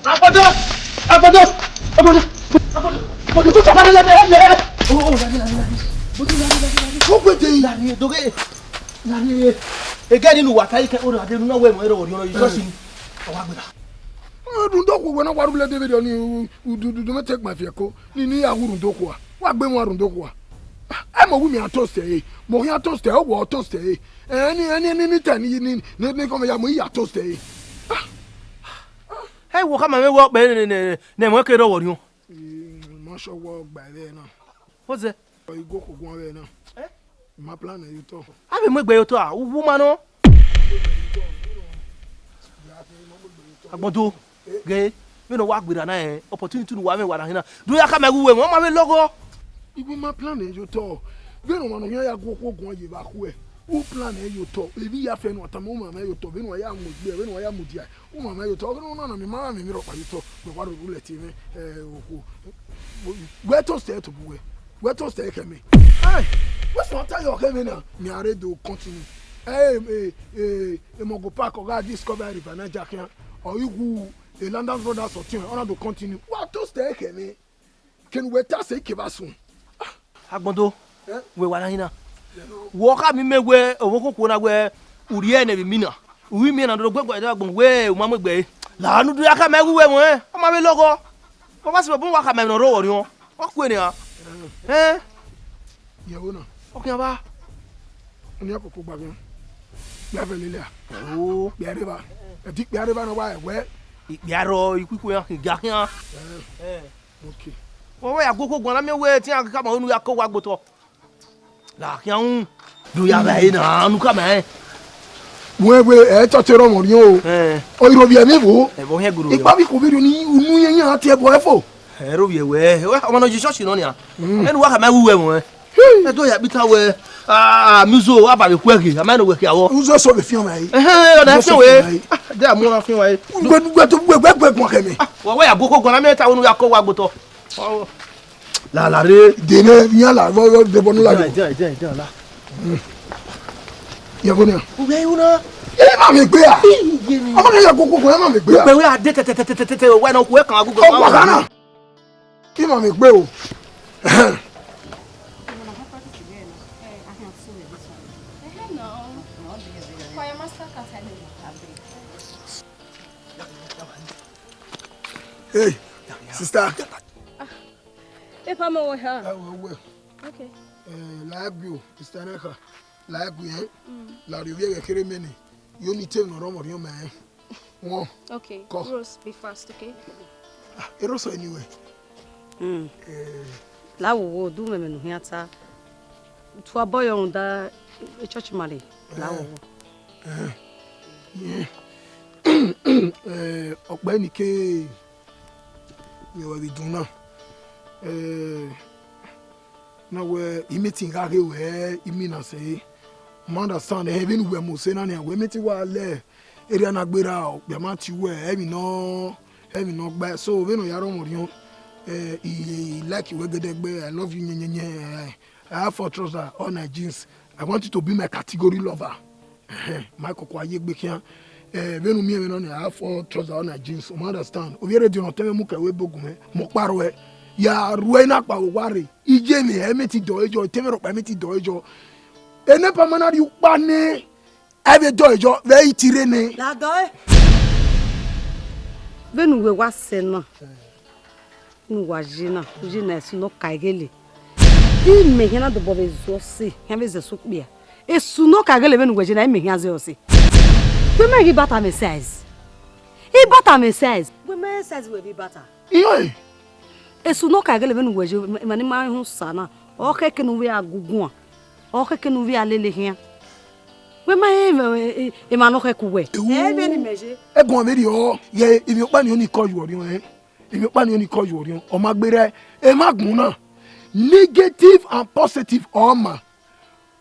I'm a woman toast, eh? Moya toast, or toast, eh? Any time, you come here, toast, eh? Hey, what come and walk by and work it over you? Marshall walk by there now. What's that? You go one way now. My plan is you talk. I will make by your tour, woman. I want to gay. You know, walk with an opportunity to woman. What I know. Do you come and go? Mamma logo? Even my plan is you talk. You don't want to hear go you back where. Who plan you talk? If you have friend what a moment you talk, when I am with you, when I am with you, woman, you talk, no, mamma, you talk, but what will let you, where to stay to boy? Where to stay, me? Hey, what's what time you're coming now? Me are ready to continue. Hey, Mogo Park or discover if an Jacket or you go a London brothers or two, honor to continue. What to stay, me? Can we tell say Kibasun? Agbondo, we were here. Walk up me where a walk where Urian and Mina. We mean under the way, where Mamma Bay. La no do I come everywhere, my logo. What's the walk up and roll you? What when you are? Eh? You know, okay, about never cook back. Never Lilia. Oh, Yarriva. A deep Yarriva away. Where? Yarrow, you quick way, Gakia. Okay. Well, I go when I'm away, come on, we are co wagoto. La young, do you have a no come eh? Where touch your own, you, or you'll be a neighbor. If Bobby could be you out here, boy. Hero, you were, I want to just on ya. And what am I who I do have bit away. Muso, about the quirky, a man of work. Who's also the film, eh? That's the way. There are more of you, eh? But to work me. Well, where I go when I met I will go wagoto. La re dene yala de bonula la ya bonia we una e ma me gbe a o ma ya koko ko e ma me gbe a we a de we no ko e kan agugo o kana ki ma me gbe o hey sister. If I'm over here. Well. Okay. Like you, Mr. Neka. Like we, La Riviera Keremeni. You need to know Romo, you man. One. Okay. Rose, be fast, okay? It also anyway. La wo do me no hiata. To a boy on the church money. La wo. Yeah. Ogbeni ke you will be doing now. Now we're meeting where Imina say, understand the heaven where Musena, we meeting while there. Area Nagbera, Yamati, where heavy no back. So when you are on you, like you, I love you. I have 4 trousers on my jeans. I want you to be my category lover. Michael Kwaye Bekian. When me I have 4 trousers on my jeans. Understand? We already don't tell me we bogume. Mokparwe. Ya ruena pa wari ije mi emeti doejo temero pa emeti doejo ene pa mana ri pa ne ebe doejo ve itirene la doe benu we wa sena nu wa jina no kaigele i me hina do bobe zosi ya be zeso kpia esu no kaigele benu we jina i me hina zosi we me gi bata me size e bata me size we me size we be bata iyo esu no kagele benu weje mani ma hu sana o keke no we agugun o keke no we alele hia we ma e ma no keku we e be ni meje egun me ri o ye imi opa ni oni ko yu ori imi opa ni oni ko yu ori o ma gbere e ma gun na negative and positive o ma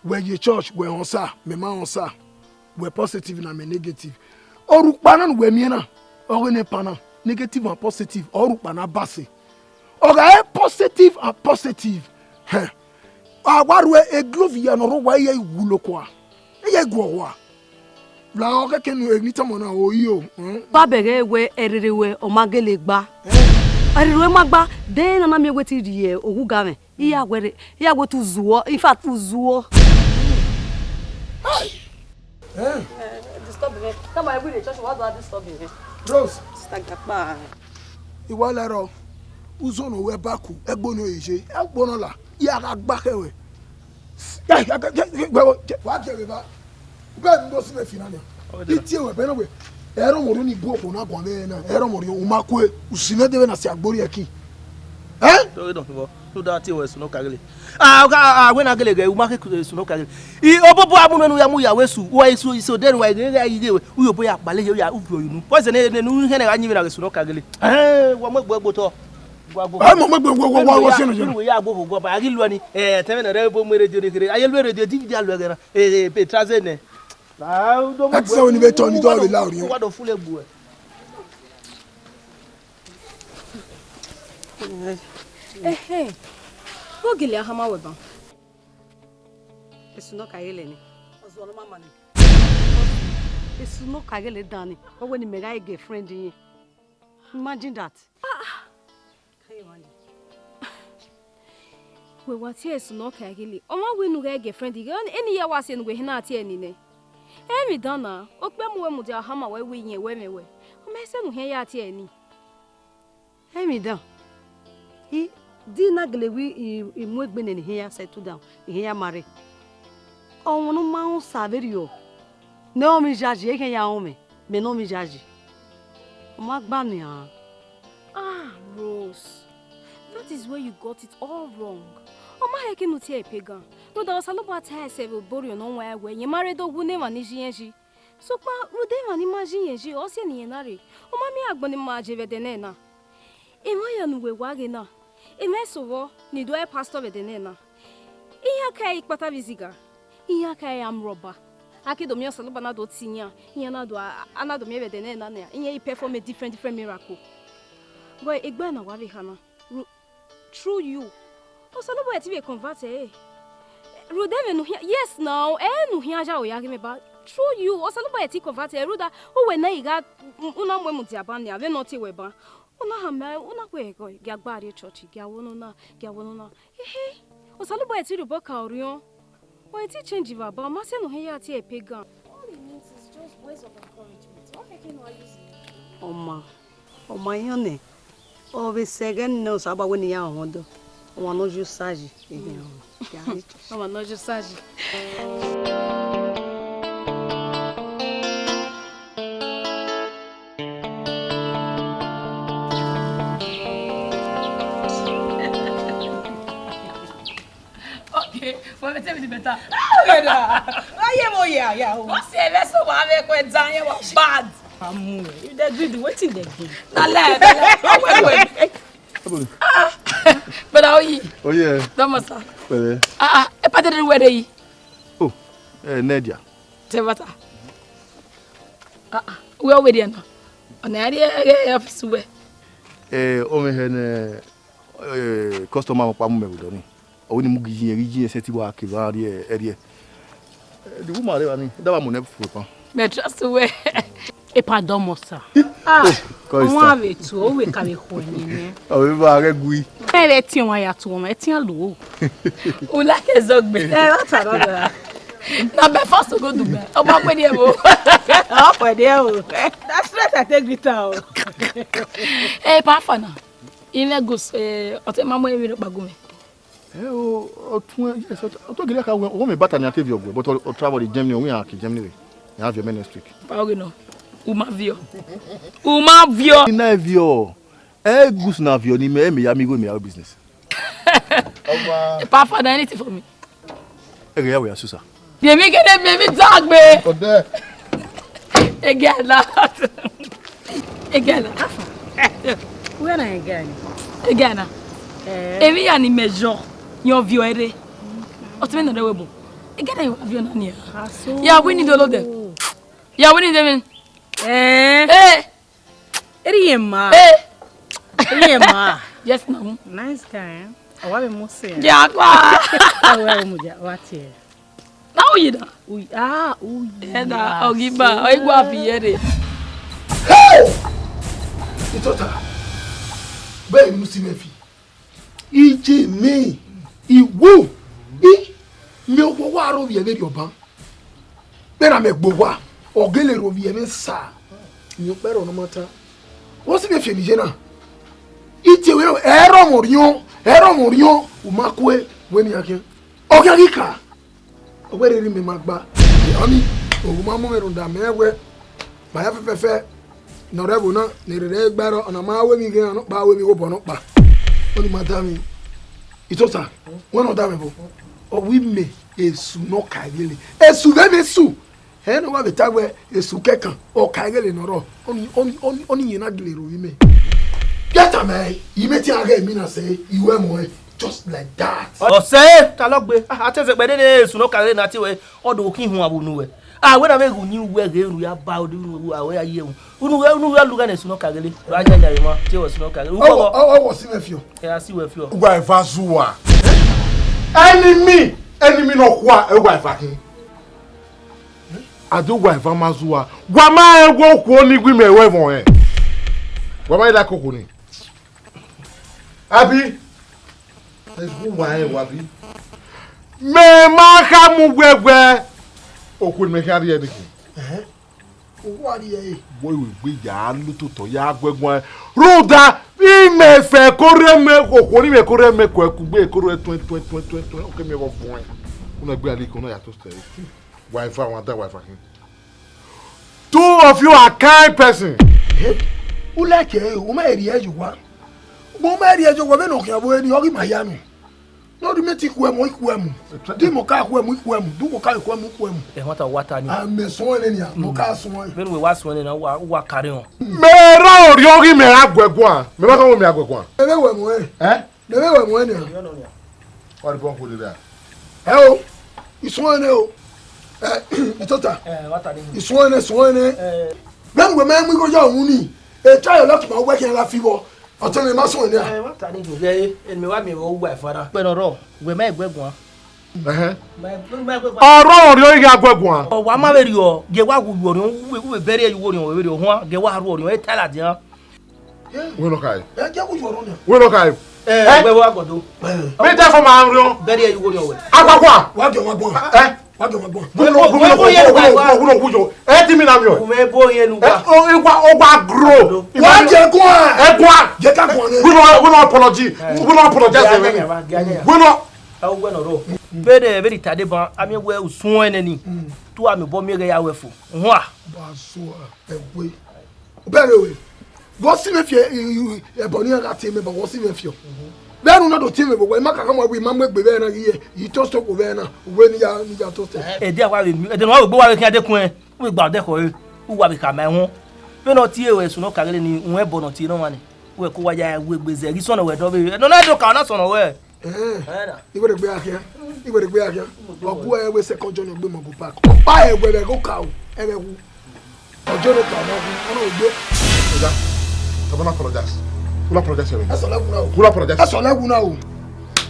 we ye church we on sa me ma on sa we positive na me negative orupa na we mi na o ne pana negative and positive orupa na base. Okay, positive and positive. Awarwe a glove ya no wa ye wulo kwa. Ye gwo wa. Bla o ke nu ni tamo na o yi o. Ba bere we ererewe o magele gba. Ererewe magba de na me weti die ogu game. Iya gwe tu zuo. In fact uzuo. Disturb me. Come on, every church what do I disturb you? Rose. Stagapa. Iwa lero. Uzo no we baku. Egbo no eje. Egbo no la. Ya ga gba kewe. Wa je ba. Gba ndo si me finale. Iti we be no we. Ero mo ni bu opo na gwan be na. Ero mo o makwe. Usine de na si agbori eki. So don't go. So that you no kagele. When I get you market no kagele. I obobo amunu ya mu ya wesu. Wa isu so den wa ide we obo ya pale ya ubu you. Poison ne nu he na anyi na no kagele. Wa mo gbo to. Mo mo wa se no je. We ya gbo go ba agi lu ani teme na re bo mo radio ni kire. Ayelu radio DVD alu egera. Pe traze ne. La do mo. Ati se oni be to ni do be la ori. Wa do full egbu e. Hey. Ogile ahama weba. Esuno kagele ni. Ozo no mama ni. Esuno kagele dani. But when you make a girlfriend in, imagine that. Can you imagine? We what here esuno kagele. Oma we no get girlfriend again. Any year was in we na ati eni ne. Emi dana. Okpe mu we mu dia ahama we yin we me we. Oma se no he ya ati eni. Emi dan. He dina glewi imwegbe ne here settle down. Here marry. On no ma saverio. No me judge e ya homem. Me no me judge. Oma gba ni an. Ah, Rose. That is where you got it all wrong. Oma heke no tie pagan. No da wasaloba ta se Aiyoboru no wa we. Ye married do gune ma ni jienji. So pa rude ma ni ma jienji o se ni yenare. Oma mi agboni ma jeve de na. Ema ya nu we wage na. Emesowo ni do e pastor ve de na. Iya kai ikpata viziga. Iya kai am roba. Akido mi osaloba na do tinya. Iya na do anado mi ve de na na. Iya perform a different miracle. Boy, egba na wa vi hana. Through you. Osaloba e ti be convert eh. Rodeme no yes now. No hia ja o ya me ba. Through you. Osaloba e ti convert eh. Ruda o we na iga una mwe muti abani ave not we ba. Una hama una kwe go gya gbari church gya wono na Osaloba e ti rubo ka orion. O e ti change ba ma se no he ya ti e pagan. All it means is just words of encouragement. What can I use? Oma yone. O be segen no saba woni ya hondo. O no jusage. Oma no jusage. Foi você me better. Yeah. What's the best of our record? Zanya was bad. You did waiting there. But how you? Oh yeah. Damasa. Well. E pa de where dey? Oh, Nadia. Tevata. We are waiting now. On area office we. O me hen customer pa mo me do ni. Oni mu giyin seti wa ke ba ere the woman there ani da wa mo ne fu pa Me trust we E pardon mo sa. Wọ́n ave tu o we ka be ho ni ne. O be ba re gui Ere ti won ya tu won, e ti an lo. O la ke zogbe. What another? Na be first to go do be. O ba pe die bo. Oh, for there. That's right I take it out. Pa fana. Ile gos o te mamo e mi bago me. o to gele ka wo me bata ni atevie ogwe but o travel the Germany we are Germany you have your ministry pa o no uma vio na vio gus na vio ni me ya mi go me our business pa for anything for me ya we asusa bi mi gele me mi tag me o de egala Where na again? egana emi ya ni mejo your view ere o te me no de webo egana you view na ni ya we need all of them ya we need them Eriema. Yes, no. Nice guy. Awa be mo se. Ya kwa. Awa mo ja, what here? Now you da. Da ogiba, oigwa fiere. Hey! Itota. Be nu si mefi. Ije me. Iwo. Me wo wa ro vie be oban. Be na me gbowa. Ogele ro vie me sa. Ni o pero no mata. Wo si mefi mi je na. Ije we ero morion, o makwe we ni akin. Oga kika. Ogere ri me magba. Ani o ma mo me ro da mewe. Ba ya fefe no rebu na ni re gbaro ona ma we mi gan no pa we mi wo bo no pa. Oni madam Itota, wọ́n náà dá mi bọ̀, ọ̀wí mi èsù náà kàgélé, èsù bẹ́ẹ̀ èsù, ẹ̀ ní wọ́n bẹ̀ tá wẹ̀ èsù kẹ̀kàn, ọ̀ kàgélé nọ̀rọ̀, ọ̀ní yìí náà gèlè rò yìí mi. Gẹ́tà mẹ́, yìí mi ti àgẹ́ mi náà sẹ́, ìwé mọ̀ ẹ́, just like that. Ọ̀sẹ̀ ta ló gbé, àtẹ̀sẹ̀ pẹ̀lú èsù náà kàgélé náà ti wẹ̀, ọ̀dọ̀ òkè ìhun àbùnú wẹ̀. When I make new way, you are bound to away a year. Who look at a snow kageli, Raja Jarima, Joe Snow Kagel. Oh, what's in a few? I see where you wife as you are. Enemy no qua a wife. I do wife Amazua. Wama walk only women away from her. Wama like Coconi. Abby, there's why Wabi. Me Makamu where. Okun me carry anything. What ye? Boy will be ya lutu to ya gwegwa. Roda ime fe kore me okoni me kore me ko ekugbe kore 20 okay me wo fun. Una gbe ali ko na ya to stay. Wife I want that wife again. Two of you are kind person. Who like you? Who marry you want? Who marry you want no kia bo ni ori mayanu. No do me ti ku emu iku emu. Di mo ka ku emu iku emu. Du mo ka ku emu iku emu. E wata ni. Ah me so ni a. Mo ka so ni. When we was one na wa carry on. Me ra ori ori me agwegwa. Me ba ka mo me agwegwa. Ebe we mo e. Ebe we mo ni a. What bon put there? O. Iso ni o. Itota. Wata ni. Iso ni. Ben we me mu ko ja ohun ni. E try a lot ma work in la fever. Ọ̀tọ̀ ni ma so ni a. Wata ni go ge en me wa me wo wa fara. Pe no ro, we me egbegun. Ọ̀rọ̀ ori ori agwegwa. O wa ma be ri o, ge wa wu ori, we bere you ori o we ri o ho, ge wa ru ori o e tala di an. We no kai. E je ku joro ni. We no kai. We wa godo. Me ta for ma ru. Bere you ori o we. Agwagwa. Wa ge wa gbon. Wa ge wa gbon. Gulo gujo. Ti mi na mi o. O me bo yen lu wa. Ogba grow. Wa je kun a. Egwa. Je ka kun ni. We no apology. We no apologize. We no awo gbe no ro. Bere tade ban ami we usun eneni. Tu ami bo mi re ya we fo. Ho a. Ba so ewe. Bere we. Wo si me fie e boni an ati me ba wo si me fie. Bẹ́ẹ̀ni náà tó tí mi bò wẹ́ má kàkà mọ̀ wí má mú ẹgbẹ́ bẹ́ẹ̀ náà yìí tó sọ́kò bẹ́ẹ̀ náà òwe níjà tó tẹ̀. Èdè àwa rè mí èdè náà wò gbé wá rè kí adékun ẹ wọ́n gbà ọ̀dẹ́kọ̀ rẹ wọ́n wà bìkà máa ẹ̀hún bẹ́ẹ̀ náà tí èèwọ̀ ẹ̀sùn náà kàrẹ́lẹ̀ ni wọ́n ẹ̀ bọ̀nà tí náà wà ní wọ́n kó wáyà ẹ̀wọ̀ gbèsè rí sọ̀nà wẹ̀ dọ́bẹ̀ ẹ̀dọ́ náà dùn kàwọn náà sọ̀nà wẹ̀. Ìwé gbé akíá ọkú ẹ̀wẹ̀ sẹ́kọ̀jọ́ ní ọgbẹ́ mọ̀gò park ọ̀pá ẹ̀wẹ̀ rẹ̀ kó kà ó ẹ̀wẹ̀ wù ọjọ́ ní kà ọ̀nà ògbé. Don't apologize. Who apologize? Ẹ̀sọ̀ lẹ́gùn náà o. Who apologize? Ẹ̀sọ̀ lẹ́gùn náà o.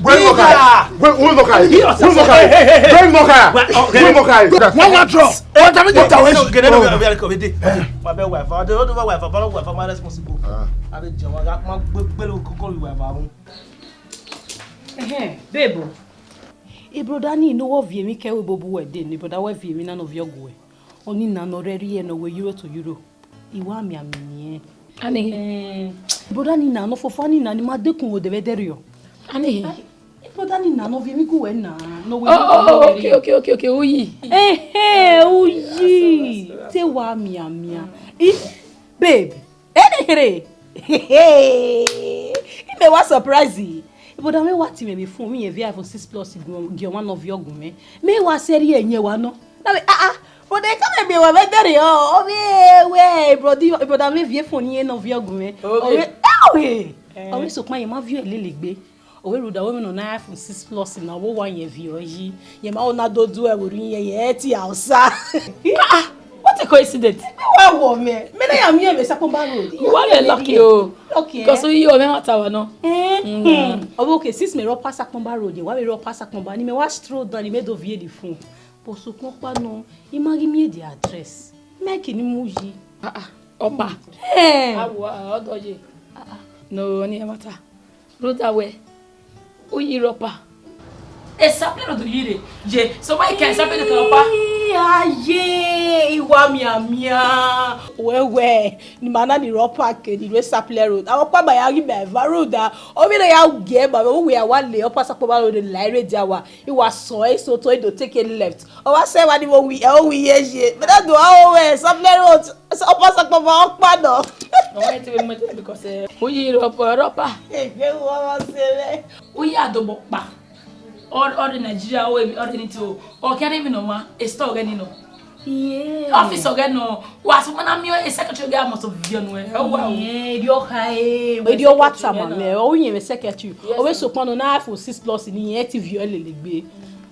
Where no kai? Who no kai? Who no kai? Where no kai? Who no kai? Wọ́n wá trọ̀. Ọ̀ tàbí jẹ́ tàwé ṣù. Gẹ̀dẹ̀ ló bẹ̀rẹ̀ bẹ̀rẹ̀ kọ̀wé dé. Wà bẹ̀ wà ẹ̀fà ọdún wà ẹ̀fà bọ́lá wà ẹ̀fà máa responsible. A bẹ jẹun a máa gbẹ́lú kókó ìwà ẹ̀fà mú. Babe. E broda ni no wo vie mi ke we bobu we dey ni broda we vie mi na no vie ogwe. Oni na no reri e no we euro to euro. Iwa mi amini e. Ani. Broda ni na no fofo ni na ni ma dekun wo de be derio. Ani. Broda ni na no vie mi ku we na. No we. Okay. Oyi. Oyi. Te wa mi amia. Babe. Here. Me wa surprise. Broda me wa ti me fun mi ye vi iPhone 6 Plus gi one of your gun me wa seri enye wa no. Na me broda come be wa be there o we broda me vie phone yen of your gun me. Owe so pan ye ma view elelegbe. Owe broda we me no na iPhone 6 Plus na wo wan ye view yi. Ye ma ona dodu e wo rin ye ti hausa. What a coincidence. Wa wo me na ya mi e me sapon ba road. You are lucky o. Okay. Because you o me matter wa no. Okay, since me ro pass Akomba road, wa me ro pass Akomba ni me wa stroll down ni me do vie the phone. Posso comprar no. Imagine the address. Make ni muji. Opa. Awa odoje. No ni mata. Road away. Oyi ropa. Essa pleno do yire. Je, so why can sabe do opa? Aye, iwa mia. Wewe, ni mana ni ropa ke ni Sapler road. Awo pa ba ya ri be road da. O mi na ya ge ba we wa le opa sapo ba road la ire dia wa. Iwa so to e do take a left. O wa say wa ni wo wi ye je. But that do we Sapler road. So opa sapo ba opa do. No wait because oyi ropa. Ege wo wa se le. Oyi adobo pa. Or in Nigeria or anything or can't even know a store again no. Yeah. Office again no. Was when I'm your secretary guy must have been where. Oh wow. Yeah, your high. With your WhatsApp man, oh you secretary. Always so pan on for 6+ in the TV LLB.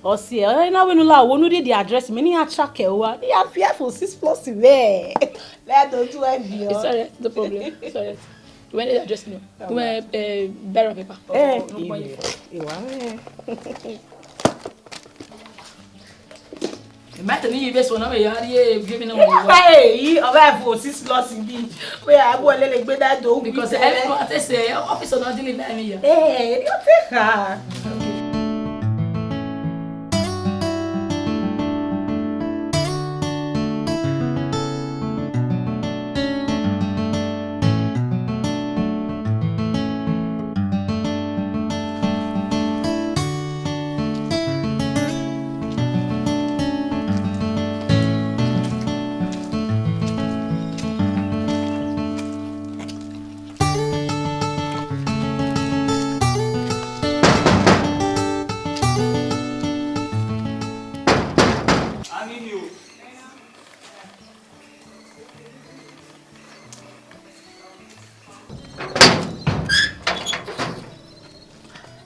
Or see, now when you la wonu dey the address many a track e wa. They are fear for 6+ there. Let don't do it. Sorry, no problem. Sorry. When they address no. When bearer paper. Matter me best one of you giving them. Hey, over for 6+ indeed. Where I go let gbe that do because everyone say officer not deliver me here. Hey, you take her.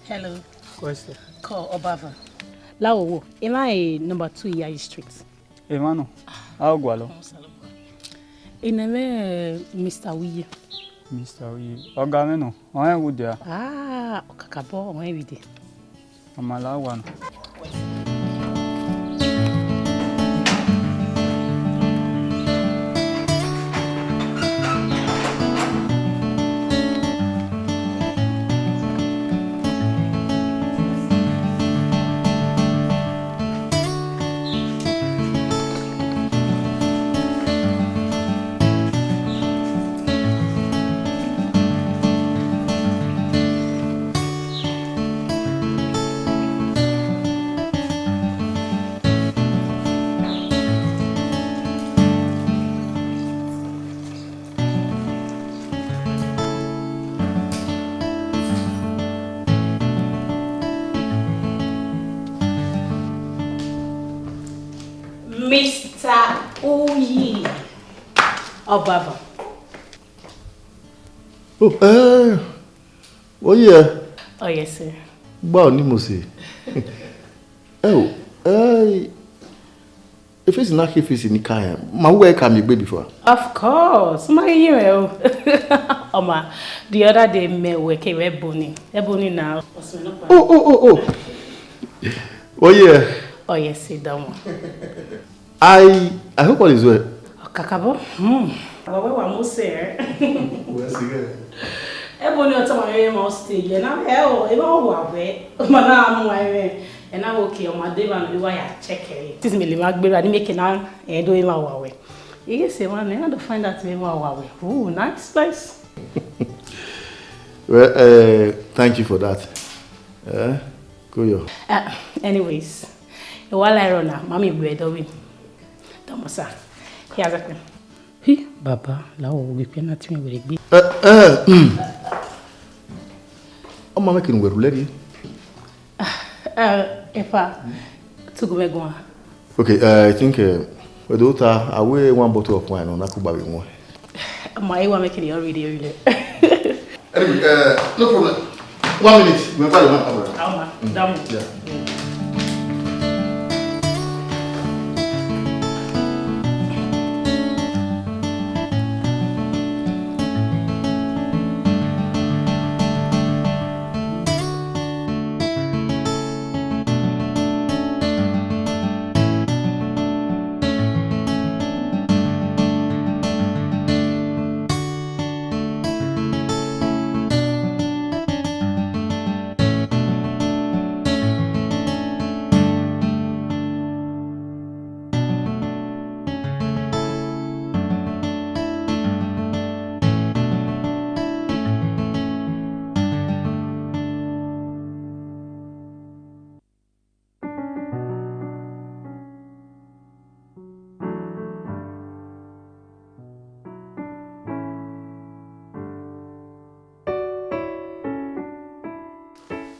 Hello. Question. Call Obava. Lawo, am I number 2 Yayi Street? Emano, how go Ineme Mr. Wiye. Mr. Wiye. Oga meno, on go there. Ah, okakabo on every day. Amala one. Mr. Oyi Obava. Oh yeah. Oh yes, sir. Bao ni mo se. If it's not if it's in the car, my way can be before. Of course, my hero. Oma, the other day me work Ebony now. Oh. Oh yeah. Oh yes, sit down. I hope all is well. Kakabo. Baba wa mo say. Well, see. Ebony o tama ye mo stay. Na e ma wa we. Mana am wa we. E na okay o ma dey man be wa ya check e. This me le ma gbera ni make na e do e ma wa we. You say man, I to find out me ma wa we. Oh, nice place. Well, thank you for that. Go yo. Anyways, while I run, mommy be doing. Tomosa. Here's a pen. Hey, Baba, la o we pen at me with be. I'm making we ready. Epa, to go go. Okay, I think we do ta away one bottle of wine on Akuba we one. My one making it already. Anyway, no problem. 1 minute. We're going to Down. Yeah.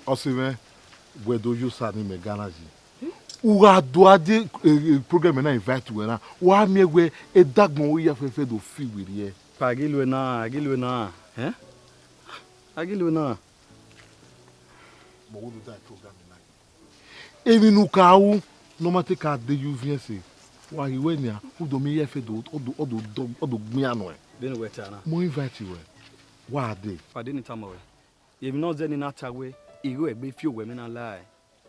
Osime, where do you start in Meganaji? Uga do ade program na invite we na. Wa me we e dagbon we afefe do fi we here. Agilwe na. Eh? Agilwe na. But we do that program na. Emi nu ka wu no mate ka de you vien se. Wa hi we nia, u do me yefe do odo gbin anu e. Then we tana. Mo invite we. Wa de. Fade ni tamawe. If not then na tagwe, igo egbe fi owe me na lie.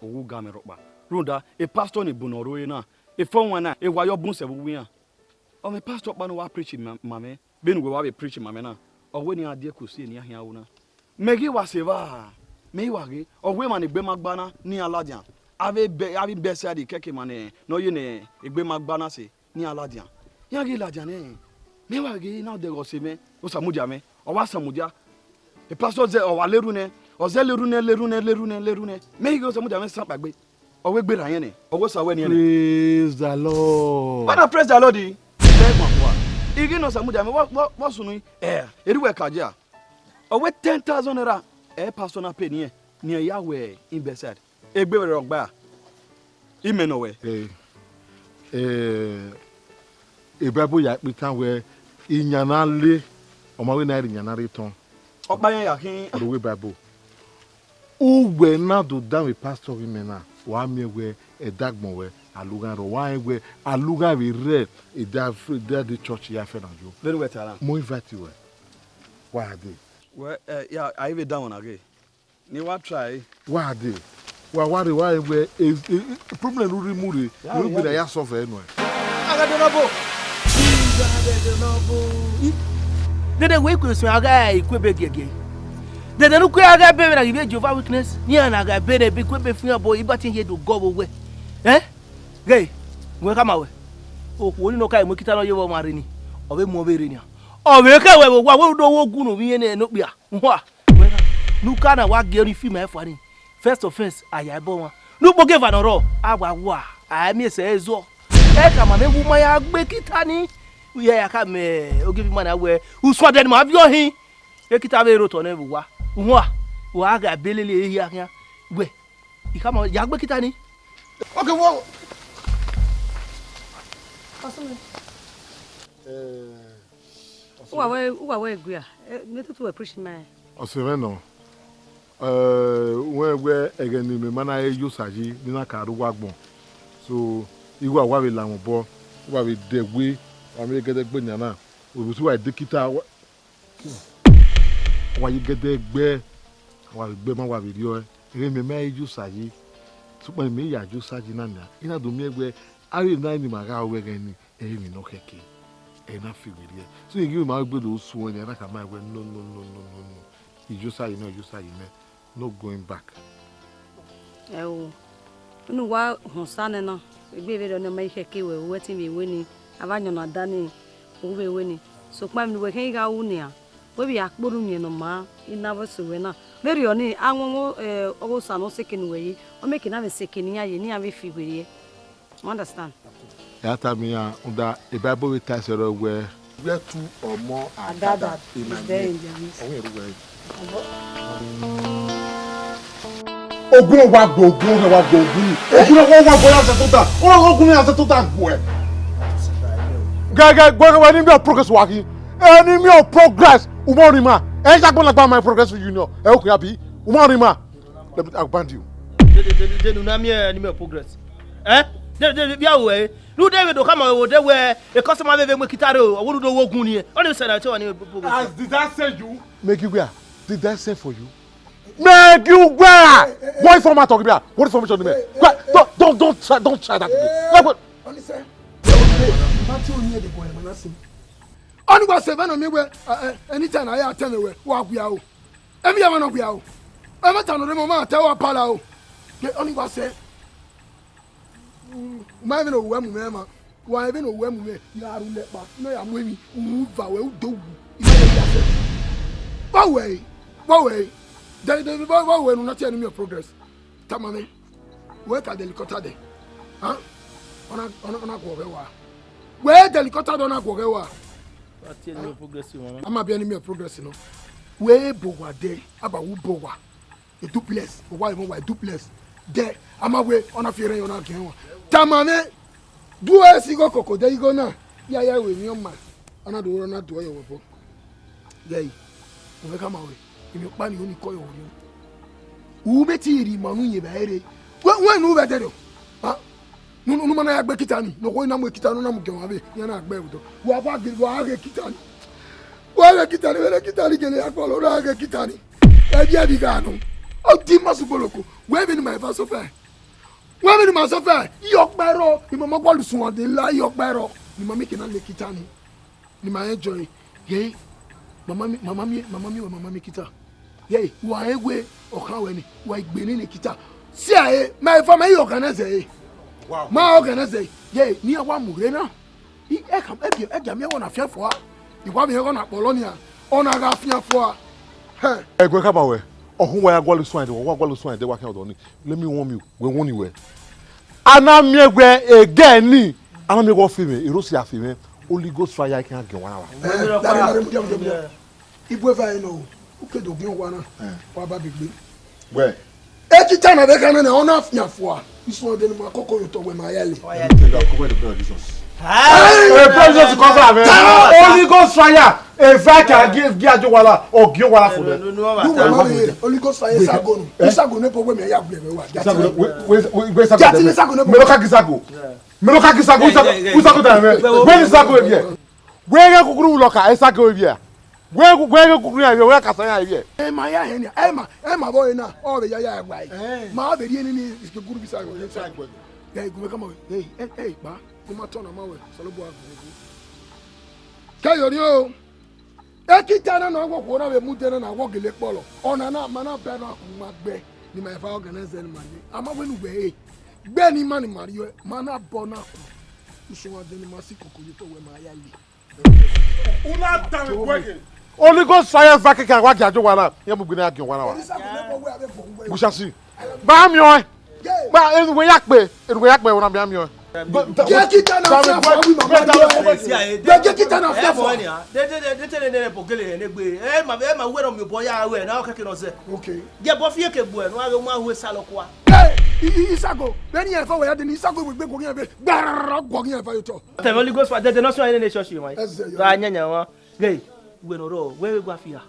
Owu ga me ropa. Runda, a pastor ni bunoro na. A phone wana, a wayo bun se buwia. O me pastor pa no wa preach mame. Benu we wa be preach mame na. O we ni ade kusi ni ahia wo na. Megi wa seva. Me wa ge, o we man egbe magbana ni aladian. Ave be se adi keke mane. No ye ne egbe magbana se ni aladian. Ya ge ladian e. Me wa ge na de go se me. O samudia me. O wa samudia. A pastor ze o wa lerune. O ze lerune. Me go samudia me sampa gbe. Praise the Lord. What praise the Lord? Igi no samuja me what sunu eriwe kaja. Owe 10,000 naira personal pay near Yahweh in Beside. Egbe we rogba. Imeno we. E Bible ya pitan we inyana le o ma we na inyana return. Oba ya kin we Bible. Ugbe na do down with pastor women na. Wa me we e dagbon we alugan ro wa we alugan we read e da the church ya fe na jo. Very well tala. Mo invite you. Why dey? Well yeah, I even down again. Ni wa try. Why dey? Why we problem ru remove we be ya solve e no. Aga de nobo. Dede we ku so aga ikwebe gege. Dede no ku aga be na give Jehovah witness. Ni na aga be na be kwebe fun boy ibatin he do go we. Eh? Gay. We come away. O ko ni no kai mo kita no yewo mare ni. Obe mo be re ni. O we ka we wa we do wo gu no bi ne no bia. Ho a. Nu ka na wa ge ri fi ma efo ni. First offense aya bo won. Nu gbo give an ro. Agba wa. A mi se ezo. E ka ma me wu ma ya gbe kita ni. We ya ka me o give man awe. Uso de ma bi o hin. E kita be ro to na wa. Ho a. Wa ga belele ehi ahia. We. I ka ma ya gbe kita ni. Okay, well. Uwa guya. Me to appreciate my. Oseveno. We again me mana e yusaji ni na ka ru wagbon. So iwa wa we lawon bo, wa we degwe, wa me gede gbe ni na. O bi wa dekita wa yi gede gbe, wa gbe ma wa bi rio. E me me yusaji. Supa me ya yusaji na na. Ina do me egbe ari na ni ma ga we gani. E mi no keke. E na fi we rie. So you give me gbe do so ni na ka ma we no. You say you know, no going back. Oh, no, why, Honsana, no, baby, don't make a key, we're waiting me winning. I've not done over winning. So, Mam, we're hanging out near. We are Burunian no ma, in never surrender. Very only, I won't also no second way, or making a second year, you near me figure. Understand? After me, under a Bible with Tassero where 2 or more are gathered in my name. Ogun wa gogun na wa gogun. Ogun wa boya se tota. Ogun ya se tota gbo e. Gaga gbo ni mi progress wa ki. Any me progress. Umorima. E ja gbon my progress union. E o kun abi. Umorima. Let me aband you. They do not any me progress. Eh? They be away. No David do come over there where a customer we kitaro. I would do wogun here. Only said I tell you progress. Did that say you? Make you where? Did that say for you? Make you where? What format talking about? What information do you make? Don't try that. Only say. Matthew near the boy, Manasseh. Only was 7 on me where anytime I attend the way. Walk we out. Every one of you out. Every time the moment tell our pala. Only was say. My even know when we are. Why even know when we are? You are let back. No, I'm with me. Move away. Do. What way? What way? Not telling me your progress. Tamame, work at the helicopter. Huh? On a go over. Where the helicopter don't go over? Not telling me progress. I'm not being me progress, you know. Where Bowa day about who Bowa. a duplex, or why even why duplex. There, I'm away on a fear on a game. Tamane, do I see go coco? There you go now. Yeah, with your man. Another one, not do your work. Yay, we come away. In your money, only call you. Who bet you, Manu, Yere? When who better? Huh? No man, I back Kitani. No one, I'm with Kitano, I'm going away. You're not better. Who are back with Wага Kitani? Why Kitani, get a follow Raga Kitani? Ebia Bigano. Oh, Tima Supoloco. Where in my first affair? Where in my affair? Yok Barrow, you mamma call someone, they lie Yok Barrow. You mamma can only Kitani. You might enjoy. Yea, Mamma Kita. Yea, why way or how any? Why Benin Kita? See, my family organize. Wow, my organize. Yea, near one Murena. He come at me on a fair for. You want me on a Polonia on a Raffia for. Hey, go come away. Oh, who are going to swine? Or what going to swine? They work out on it. Let me warn you. We won't anywhere. And I'm here where again. I'm going to film it. You don't see a film. Only Ghost fire can't get 1 hour. If we ever know, who could do one? What big? Where? Every time I can honor for. This one, then my cocoa to where my alley. Only Ghost fire. In fact, I give Giajowala or Giowala for them. Only Ghost fire is a gun. It's a gun. Never when I have Meloka Gisago. Meloka Gisago. Who's a where is Sago here? Where you go look at Sago here? Where you go where Casaya here? My Emma boy now. All the Yaya right. My baby is the good Bisago. Hey, come on. Hey, ba. Come on, turn on my way. Salobo. Kayo. Ekitana na wo ko na we mudena na wo gele polo ona na mana be na ma gbe ni my fa organize ni mani ama we nu be gbe ni mani mario mana bona ku isu wa de ni ma si kokori to we ma ya li una time working Only Ghost fire vac can wa Giajowala ya mu gbina akin 1 hour bushasi ba mi o ba enwe yakpe wona bi ami o get it down and fair for we mama get it down and fair for they tell them pogele negbe ma we no mi boya we na o keke no se okay je bo fie ke bu e no ave ma hu salokwa isago beni e fa we de isago we gbe ko yan be gbara go yan fa yo to tell Holy Ghost for the national in the church you mai da nyanya wa gay we no ro we gwa fi ya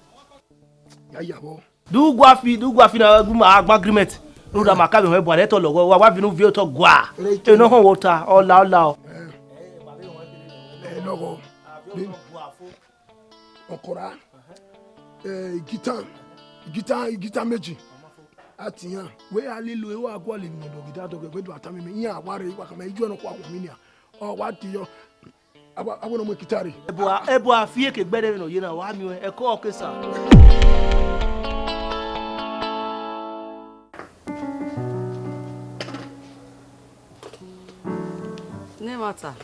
ya bo du gwa fi na agreement Ruda makabe we bo to logo wa binu vi to gwa e no hon water ola logo okora guitar meji atiyan we alilo e wa gwo le ni do guitar to ke do atami me yan aware wa kama iju no kwa mi ni o wa ti yo abono mo kitari ebo afie ke gbede no yi na wa mi e ko okesa Ne mata.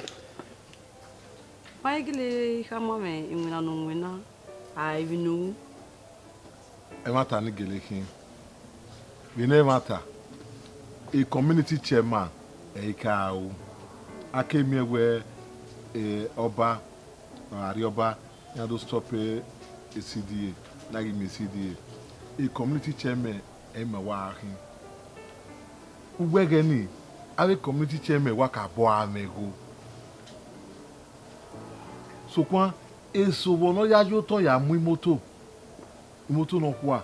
Why gile kama me imuna no mwena. I know. E mata ni gele kin. We ne mata. A community chairman e ka o. Akemi we oba arioba ya do stop a CDA like me CDA. A community chairman e ma wa hin. Ugwegeni avec community chairman waka bo amego so kwa eso bono ya jo to ya mu moto no kwa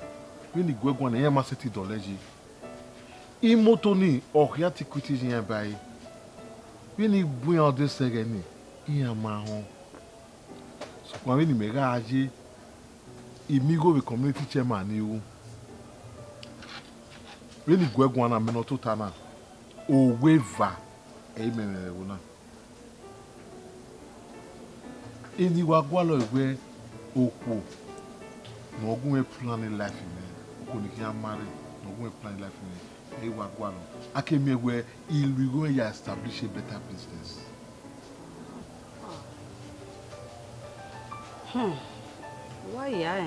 we ni gwegwan na ya ma $70 imoto ni ohia tikwiti yin bai we ni buyan de segeni iya ma ho so kwa we ni mega aje imigo we community chairman ni u we ni gwegwan na me no to tana o weva ememe wona eni wa gwalo igwe okwo no ogun e plan life me okwo ni ki amare no ogun e plan life me e wa gwalo akemi egwe ilu go ya establish a better business Why ya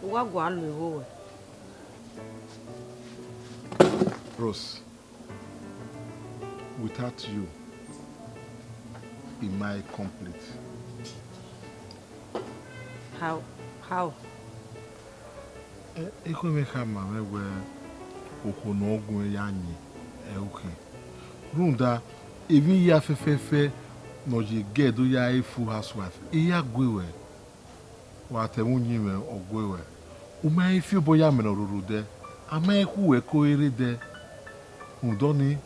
wa gwalo ewo Rose, without you, it might complete. How? Eko me kama me we okonogun yanyi okay. Runda even ya fefefe no je get do ya a full housewife. Iya gwewe. Wa te munyi me ogwewe. O mai fi boya me no rurude. Ama ku we ko ere de. Undoni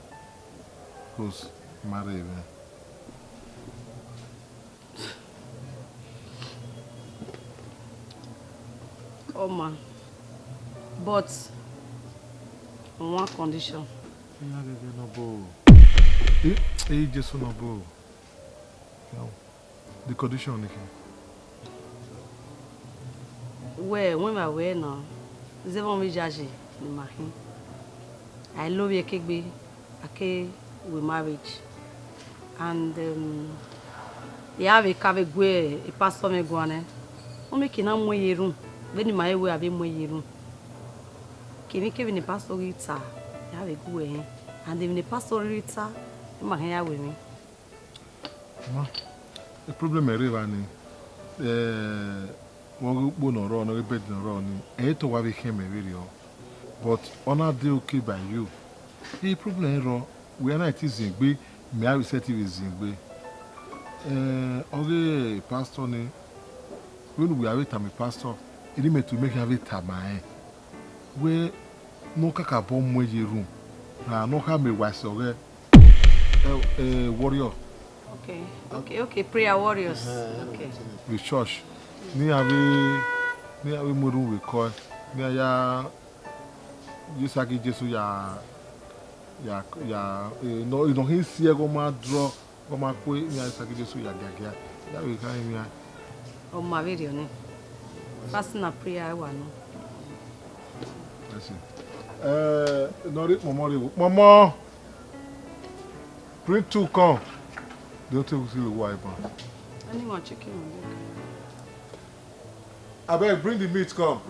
cause marry me. Oh man. But on one condition. No bo. Just no bo. The condition is Where when I wear now, they won't be judging in my hand. I love you, Kigby. Okay, we marriage, and you have a cave where a pastor me go on. O me kina mo yeru. Then in my way I be mo yeru. Kimi Kevin the pastor rita. You have a good way, and even the pastor rita, my hair with me. the problem is running. One go no run, no bed no run. To what we came a video, but on a day okay by you. The problem is we are not Zingbe. Me I set it with Zingbe. Okay, pastor ne. When we are with my pastor, it meant to make have it time. We no kaka bomb we room. No have me was warrior. Okay. Prayer warriors. Okay. The church. Ni have muru we call. Ni ya. Just like Jesus ya. No, you don't hear see go ma draw. Go ma kwe ni ya saki Jesus ya gagia. That we can me. Oh my video ne. Fasting a prayer I want. That's it. Mama. Bring 2 come. Don't take the wipe. I need more chicken. I beg, bring the meat, come.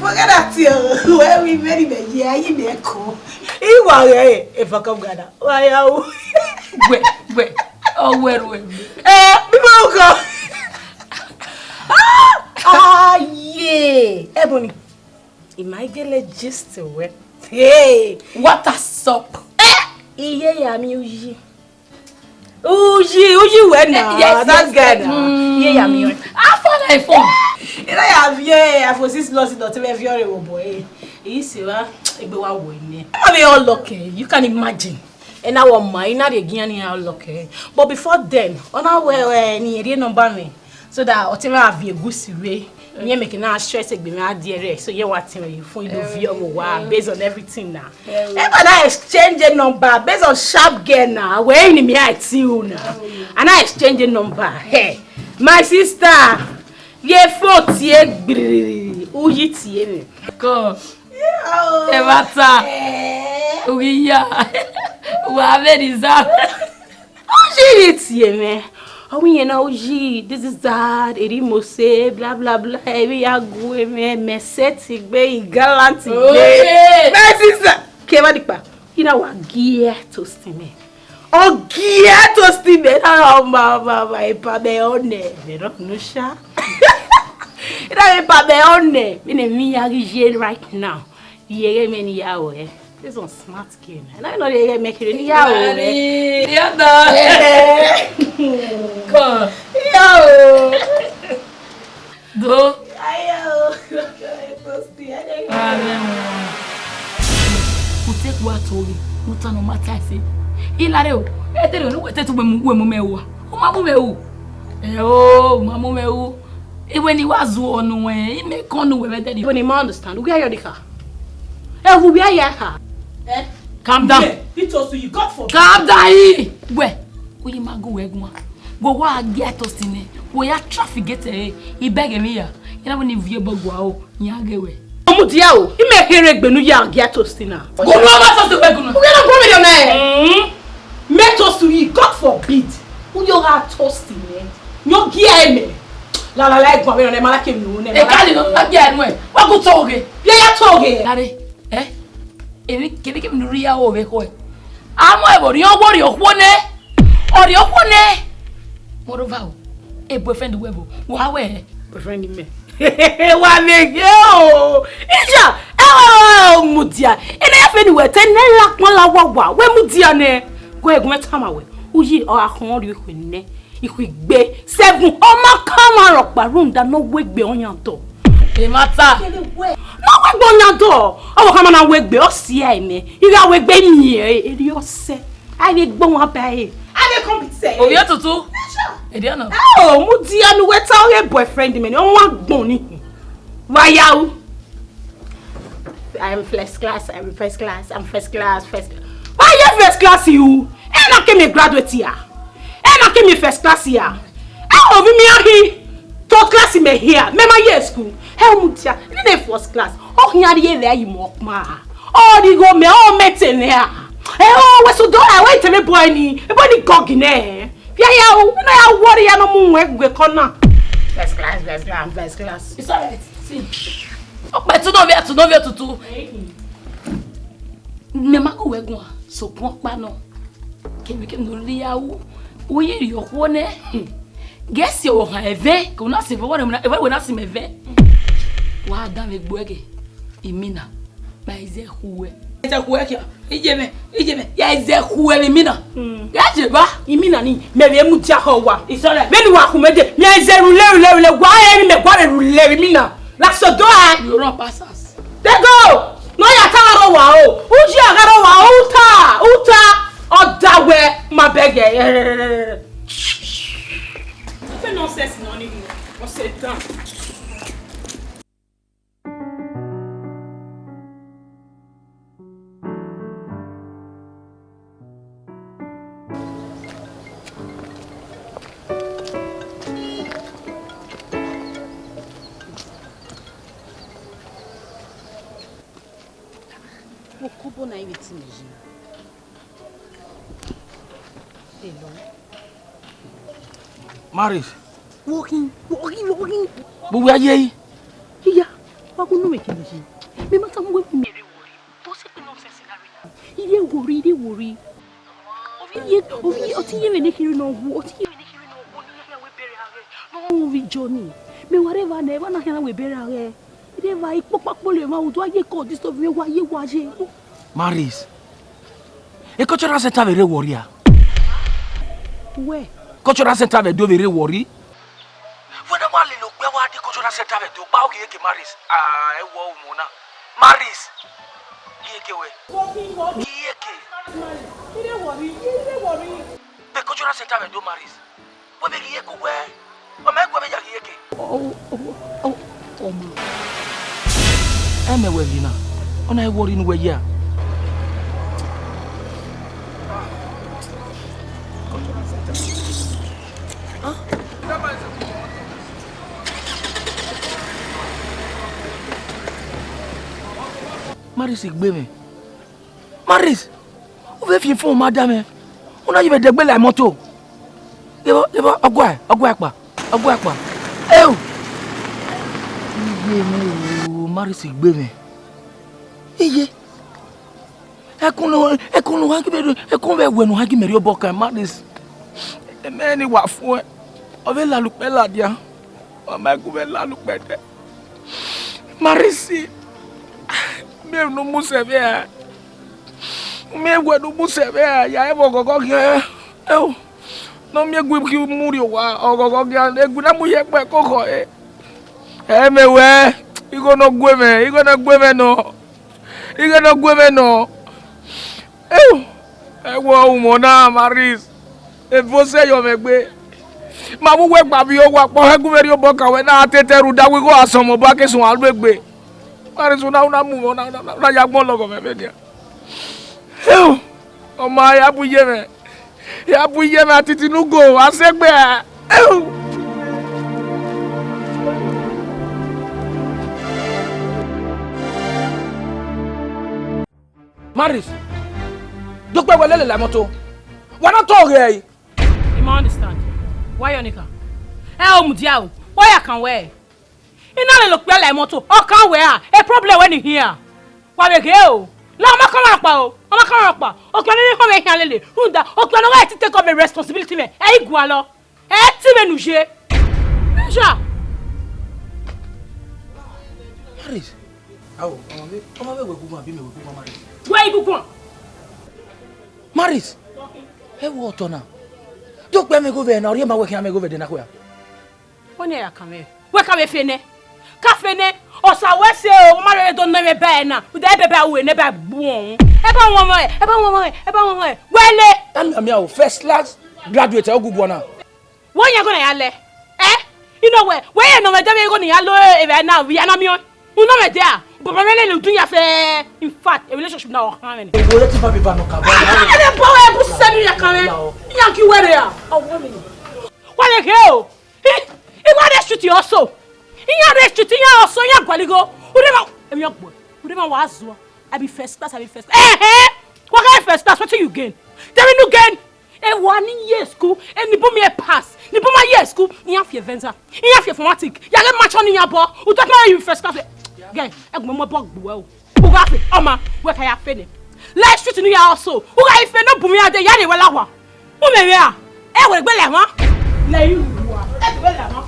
Forget that you where we very bad yeah you be cool. You are if I come gather. Why are wait. Oh where people go. Ah yeah. Ebony. It might get a gist to where Hey, what a sup. Iye ya mi uji. Uji when na. Yes, that guy na. Iye ya mi. I found my phone. Ina ya vie, I for 6 lost not to be very boy. Isi wa egbe wa wo ni. I be all lucky. You can imagine. And I want my na dey gian ni all lucky. But before then, on our way ni ere number me. So that otima have a good way. Me make na stress egbe me adere. So you what you for you view wa based on everything now. And I exchange a number based on sharp girl now. Where in me I see you now. And I exchange a number. Hey, my sister. Ye phone tie gbiri. Uyi tie me. Go. Evata. Uya. Wa very za. Uji tie me. Oh, you know, this is that. Eri mose, blah blah blah. Every agu me seti be gallant be. My sister, keva dikpa. Ina wa gear toasting me. Oh, gear toasting me. Oh, mama, ipa be one. Me don't know sha. Ina ipa be one. Me ne mi agi right now. Yere me ni yawe. This one smart game. And I know they make it yawe. Go. Yo. Do. Ayo. Take what tori. Muta no matter say. Ilare o. Etere no wete to we mu mewo. O ma mu mewo. Ma mu mewo. E when he was onu e me kon no we better. When you understand, we are your car. We are your car. Calm down. He told you God for. Calm down. Where? We ma go egwa. Go wa get us in. We ya traffic get e beg me ya. You know when you view bagwa o, nya gewe. Omudia o, I me here gbenu ya get us na. Go no ma so to begunu. We na go with your man. Make us to you, God forbid. Who you are toasting me? No gear me. La egwa me no na malake mi no. E kali no na gear no e. Wa go toge. Ya toge. Dare. Ebi kebe kebe nuri ya o be ko e. Amo e bori o bori okwo ne. Ori okwo ne. Moreover, a boyfriend webo. Wa we boyfriend me. Wa me yo. Ija, mudia. Ena ya fe ni we ten na lakpon la wawa. We mudia ne. Go egun metama we. Uyi o akon ori ko ne. Iku igbe 7 o ma kama ropa room da no wegbe onyan to. E mata. No wegbe onyan to. O kama na wegbe o si ai me. Ira wegbe mi eri o se. Ai le gbon wa ba e. I dey come say. O ye tutu. Ediana. Oh, mudia no we tell your boyfriend me. O wa gbon ni. Waya o. I'm first class. I'm first class. Why you first class you? E na ke me graduate here. E na ke me first class here. E o vi mi ahi. Third class me here. Me ma year school. E mudia. Ni na first class. O hiare ye there you mo ma. O di go me o mete ne a. Oh, we so do I wait me boy ni. E boy ni gog ne. Bia ya o, na ya worry ya no mu we corner. First class. It's all right. See. But to no via tutu. Me ma go wegun so pon pa no. Kemi no ri ya wo. Wo ye ri okwo ne. Guess you ha even, ko na se for we na se me ve. Wa da me gboge. Imina. Ba ize huwe. Ijeme. Ya ize huwe imina. Ya jeba. Imina ni me be mu ja ho wa. Isole. Me ni wa ku me de. Me ize rule gwa e me gwa rule imina. La so do I. You run pass us. They go. No ya taro wa o. Uji agaro wa uta. Odawe ma bege. Fais nonsense non ni. On s'étend. Ocupo na ibiti meji. Hello. Maris. Walking. But we are ye. Yeah. Wa ko no me keji. Me mata mo we mere worry. To se pe nonsense na re. Ide worry. Ovi oti ye me ne kiri no wo. Oti ye me ne kiri no wo ni we bere are. No we journey. Me whatever na we bere are. Ide va ipo papole ma udo aye ko this of me wa ye wa je. Maris. E cultural center very worry. Where? Cultural center very do very worry. When am I look where the cultural center very do ba o ke Maris. Ah, e wo mo na. Maris. Yeke we. Yeke. Ide worry. The cultural center very do Maris. We be yeke we. O me go be yeke. Oh ma. Eme we vina. Ona e worry no we ya. Maris igbe me. Maris. O ve fi fún madame. Ona yibe degbe la moto. Lebo ogwa pa. Eu. Iye me o Maris igbe me. Iye. Ekunu wenu hagi meri oboka Maris. Emeni wa fún ẹ. O ve la lupe la dia. O ma ku ve la lupe de. Maris. Me no musebe a. Me gwe no musebe a ya e bogogo ke. Eu. No me gwe ki muri wa ogogo ke egu na mu ye pe koko e. E me we. Igo no gwe me no. Eu. E wo umo na Maris. E você yo me gbe. Ma mu we gba bi o wa po egu meri oboka we na teteru da we go asomo ba ke sun alugbe. Maris una mu na ya gbon logo me dia. Eu. O ma ya buye me. Ya buye me atiti nugo asegbe. Eu. Maris. Dokpe wele la moto. Wana to re. You ma understand? Why Yonika? O mudia o. Why I can wear? Ina le look like moto. O kan wear. A problem when you here. Wa be ge o. La ma kan pa o. O ma kan pa. O kan ni ko me yan lele. Runda. O kan no right to take up a responsibility me. E igua lo. E ti me nu je. Ja. Maris. Awo, ọmọ be gugun abi me gugun Maris. Where you go? Maris. E wo to na. Dokpe me go ve na ori ma we kan me go ve de na ko ya. Woni ya kan me. We kan me fene. Ka fene. Osa we se o ma re do na me ba na. U da bebe awe ne ba bu on. E ba won mo e. Wele. Am ya o first class graduate o gugu na. Won ya go na ya le. You know where you know me dem go na ya lo e na we na mi on. You know me there. But really le dunya fe in fact a relationship na o kan ni. Wo le ti ba bi ba no ka ba. E bo e bu se mi ya kan. Ya ki were ya. Wa le ke o. E wa dey shoot you also. Iyan dey shoot you also yan gwaligo. Uri ma wa azu. I be first class. What kind of first class? What you gain? Tell me you gain. E wa ni year school, e ni bo me pass. Ni bo ma year school, iyan fi venza. Iyan fi informatic. Ya le match on iyan bo. U talk na you first class. Guy, egbe mo bog bu o. U ga fe, oma, we ka ya fe ni. Let's shoot ni ya also. U ga ife no bu mi ade ya ni we lawa. U me we a. E we gbe le won. Le you wa. E gbe le won.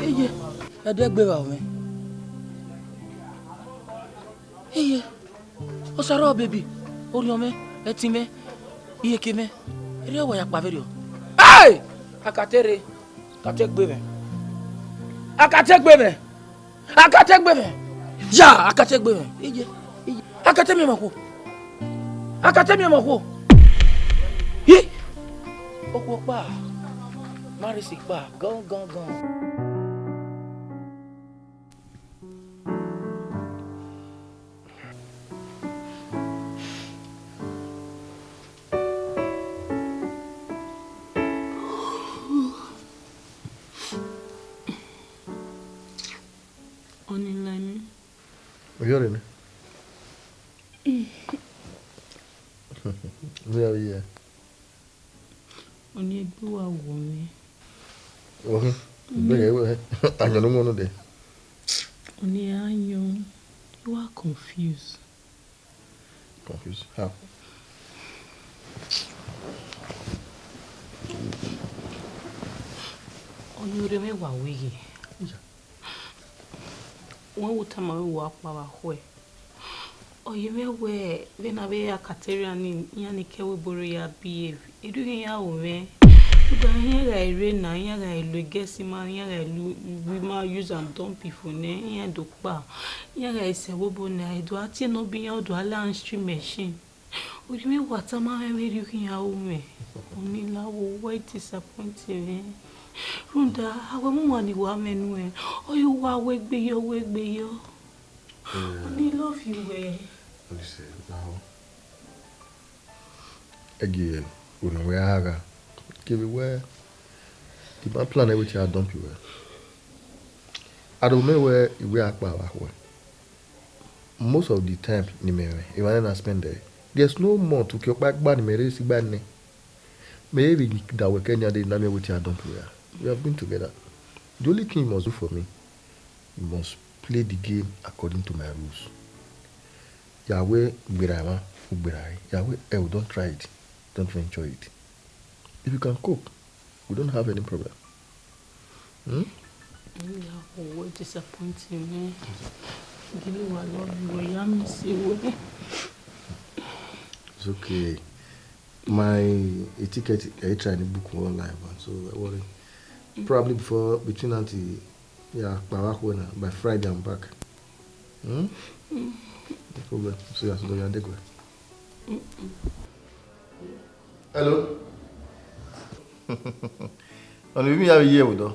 Eye. E de gbe wa o. Eye. O saro baby. Ori o me, e ti me. Iye ke me. Ere o ya pa veri o. Hey! Akatere. Ka te gbe me. Akategbe me. Ja, akategbe me. Ije. Akatemi mako. Hi. Opo pa. Maris pa. Gan. Yore ne? Where are you? Oni egbe wa wo mi. Bẹ́ẹ̀ wẹ́ àyàn ló mọ́nú dẹ̀. Oni ayan. You are confused. Confused? How? Oni ore me wa wege. When we time we walk our way. Oh, you may wear when I wear a Caterian in Aiyoboru ya behave. You do here, we. But here I read now, here I look, guess him, here I look, we might use and dump people, here do bar. Here I say, Wobo, I do actually not be out to a land stream machine. Would you mean what am I looking at me? Only now, wait disappointing. Runda, how money woman way. Oh, you are wake be your wake be yo. Only love you way. Listen, now. Again, we know where I go. Give it where. The man plan everything I dump you where. I don't know where we are where. Most of the time, if I don't spend there, there's no more to keep back bad. Maybe that we can do name everything I dump you where. We have been together. The only thing you must do for me, you must play the game according to my rules. Yahweh, Yahweh, don't try it. Don't enjoy it. If you can cope, we don't have any problem. What disappointing me. Give you I love you. I miss you. It's okay. My ticket, I tried to book online, so I worry. Probably between until by Friday I'm back. No problem. So you're going. Hello. And we have a year with her.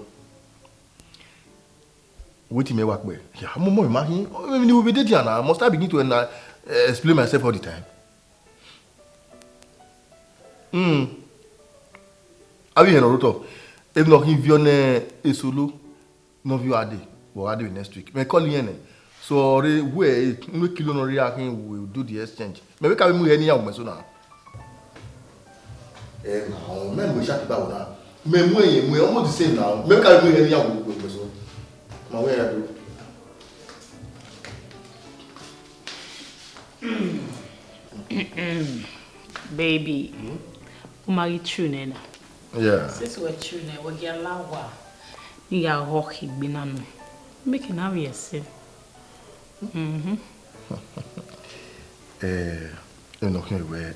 What me work with? Yeah, I'm more imagine. When you will be dating now, must I begin to explain myself all the time? Are we in a roto? If not, if you're a solo, no view are day. But I do next week. Me call you. So we kilo no reaction. We will do the exchange. Maybe can we move any of my son now? Now, men we chat about that. Men we almost the same now. Maybe can we move any of my son? My way I do. Baby, marry true nena. Yeah. Since we're true nena, we get lawa. You got hockey binano. Make it now yourself. You know where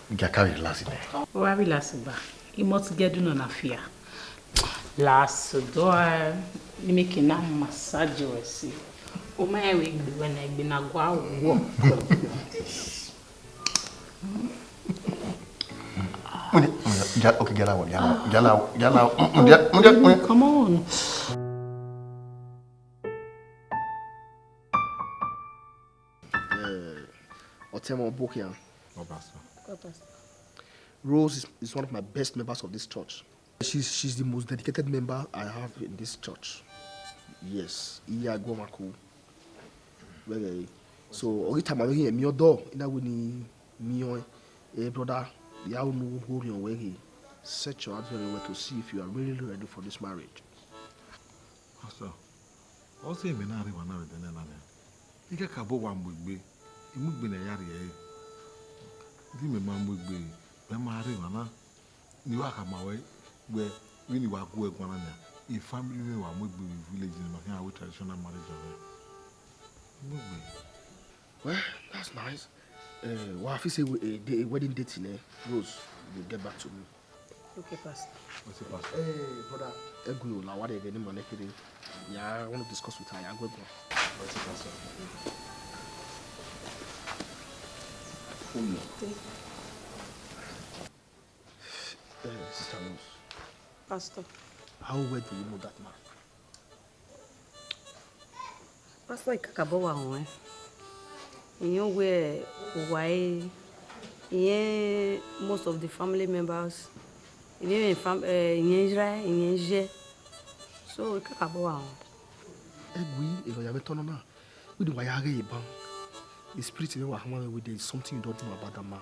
you carry last day. Why we last ba? You must get do na fear. Last door, you make na massage we see. O my we be when I be na gwa wo. Okay, get out. Come on. Rose is one of my best members of this church. She's the most dedicated member I have in this church. Yes, so every time I hear me door, that when me brother, you know who you are. Search your heart very well to see if you are really ready for this marriage. Pastor, also me na rewa na de na na. Ike ka bo wa mbugbe. Imugbe na yare e. Di me ma mbugbe. Be ma rewa na. Ni wa ka ma we we ni wa go egwa na na. E family we wa mbugbe village in ma kan traditional marriage of. Mbugbe. Well, that's nice. Well, if you say a wedding date in Rose, you'll get back to me. Okay, Pastor. What's it, Pastor? Brother, Egu, now what are you getting money? Yeah, I want to discuss with her. I'm going to go. What's it, Pastor? Sister Rose. Pastor. How well do you know that man? Pastor, ikakabowa hon. Iyan where why most of the family members in Israel, in Asia. So ikakabowa hon. Egui, if I have a ton on we do wayare ban. The spirit in our with there is something you don't know about that man.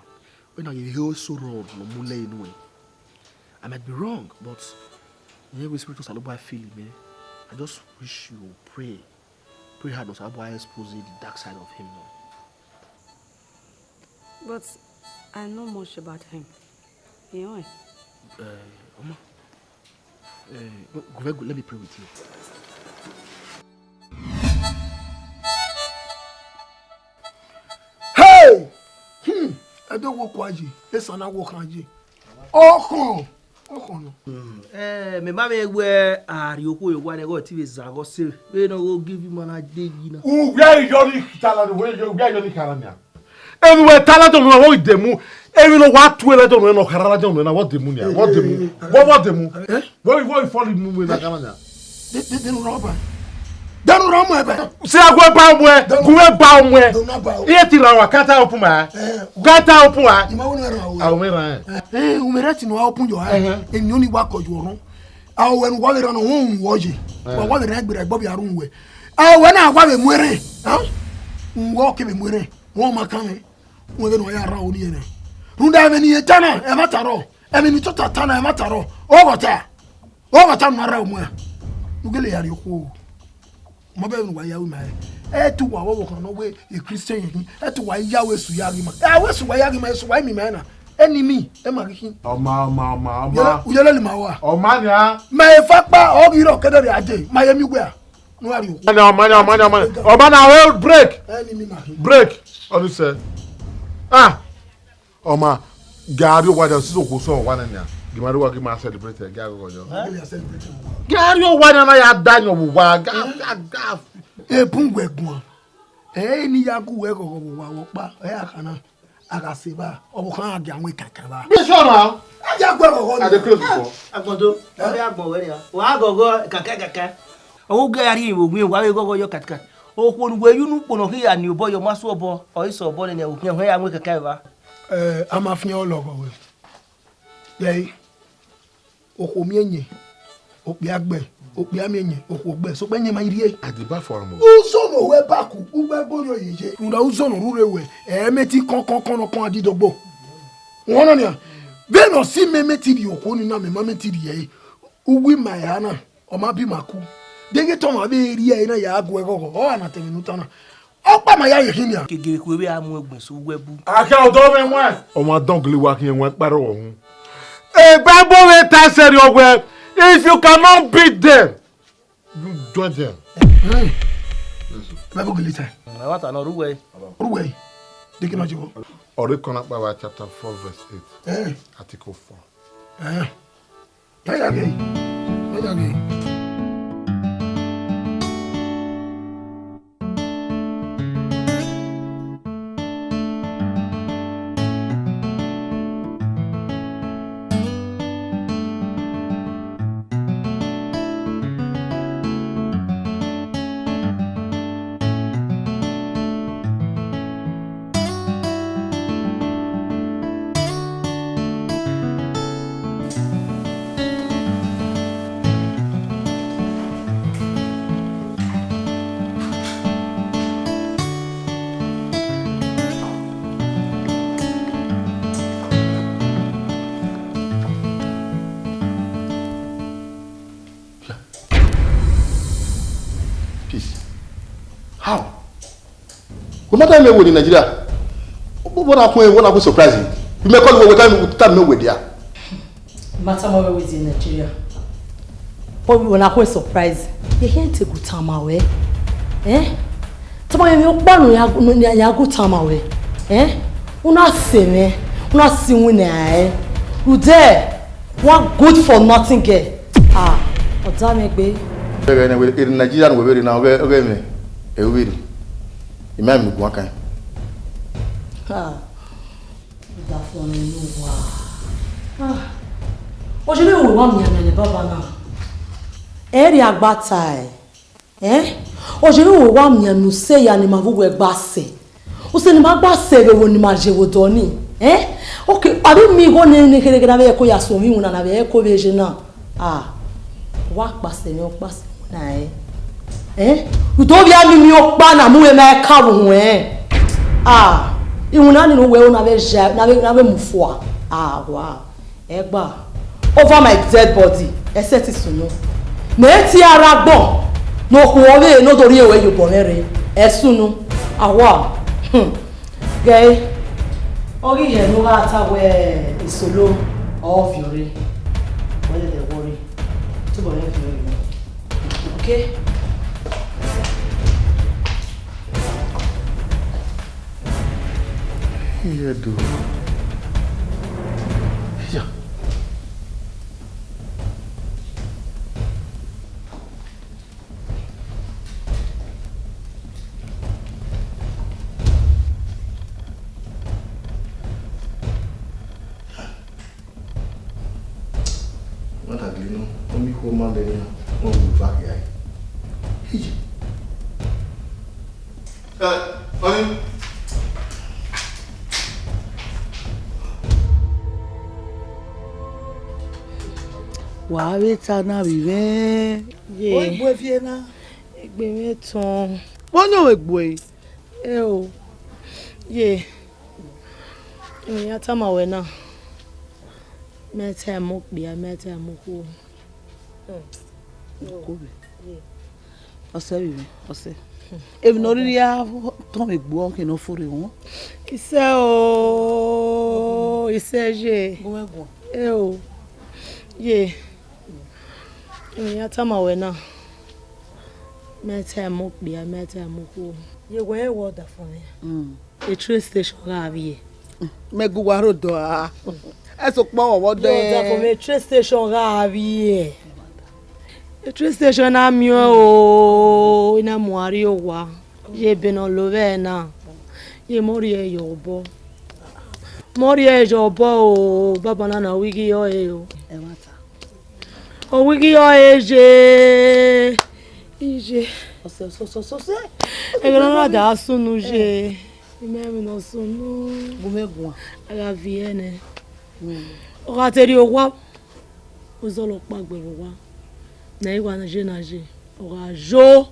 When I hear so wrong, no mule in way. I might be wrong, but every spirit was about feeling me. I just wish you pray hard not to expose the dark side of him now. But I know much about him. You know. Oma, Let me pray with you. Hey! I don't walk kwaji. It's an hour kanji. Oh, me mama we ari oko ewa ne go TV zago se. We no go give you man day na. Where you talent where you talent. And we talent on what demu. And you know what we don't know karala don't know what demu nia. What demu? What demu? What fall in mu na karala. They no robber. Don't run my back. See, I go back where, go back where. Here till our kata open my, kata open my. I will eh, umerati no open your eye. And you only work or you wrong. I when one run home waji. But what the rag be Bobby Arun way. I when I want him wearing, huh? Walk him wearing. One macane. When we are around here. Runda many a tana, a mataro. I mean, you took a tana, a mataro. Over time. Over time, Maramwe. You get a you. Mabel wa yawe mai etu wa wo kan no we e Christian yin etu wa yawe su yagi ma we su wa yagi ma su wa mi ma na enemy e ma kikin ma uyele le ma wa o ma nya ma e fa pa o giro kedere aje ma yemi gwe a no ari o ma na we break enemy ma break onu say o ma gari wa da si ko so wa na nya gimari wa gima celebrate gari go jo gari o wa na ya danyo wa ga e pungwe gun e ni ya ku we go wa wo pa e akana aga se ba o kan agi awon kankan ba be sure now aja gwe go I dey close before agbodo o be agbon we ni wa gogo kankan o gari ogun wa we gogo yo kankan o ko nu we yunu pono ki ya ni obo yo maso obo o iso obo ni o kian we ya we kankan ba amafian ologo we dey okomi enye opi agbe opi amenye okogbe so penye ma irie adiba for mo uzono we baku ugbe borio yeje unda uzono rure we meti kon adidogbo wona ni be no si me meti di okoni na me ma meti di ye ugwi mayana o ma bi maku dege to ma be rie na ya agwe gogo o ana teminu tana opa ma ya ye hinia kegere ko be amu egbon so webu aka odo me nwa o ma dongle wa kiyen wa pare ohun Bible will tell you if you cannot beat them, you join them. Bible will tell you. What an Uruguay. Uruguay. They cannot go. Oricon Power chapter 4 verse 8. Article 4. How? No matter me in Nigeria, what happened surprising? You may call me time no way there. Matter more with in Nigeria. But when I surprise, you can't take good time away. Tama you ban ya good time away. Una see me, una see me you there? What good for nothing girl? What that make be? In Nigeria we very now me. Ewiri. Imam mi gwan kan. Da fo ni nu wa. O je le wo wa mi amele baba na. Eri agbata o je le wo wa mi anu se ya ni ma wo egba se. O se ni ma gba se be wo ni ma je wo do ni. Okay, abi mi go ni kere na be ko ya so mi wona na be ko be je na. Wa pa se ni o pa se na Utobia mi okpa na mu e ma ka wo ihuna ni no we na be ja na be mufo wow egba over my dead body except sunu me ti ara gbon no ko we no tori ewe yo bonere esunu awa gay ori ye no ga ta we isolo of yore whether they worry Okay. Yeah, do. Yeah. What are you? Only woman there. No, we back here. Hey. Honey. Wàá ta na vive. Yeah. Oi bue viena. Egbe meton. Bonyo egbe. Oh. Yeah. Ya tama we na. Meta mo bia meta mo ko. Ko be. Ose vive, ose. Ebi no ri ya ton egbe on ke no fori won. Ise o. Ise je. Gumego. Oh. Yeah. Ya tama we na. Meta mo bia meta mo ko. Ye we water for me. A train station ga vie. Megu waro do a. Eso pon wo do. Water for me train station ga vie. A train station na mi o ina muari o wa. Ye beno lo ve na. Ye mori Aiyoboru. Mori Aiyoboru o baba na wigi yo e o. E mata. O wigi yo eje. Ije. So. Egana da sunu je. Ime no sunu. Gumego. Aga viene. O ga teri o wa. O zolo pa gbero wa. Na iwa na je na je. O ga jo.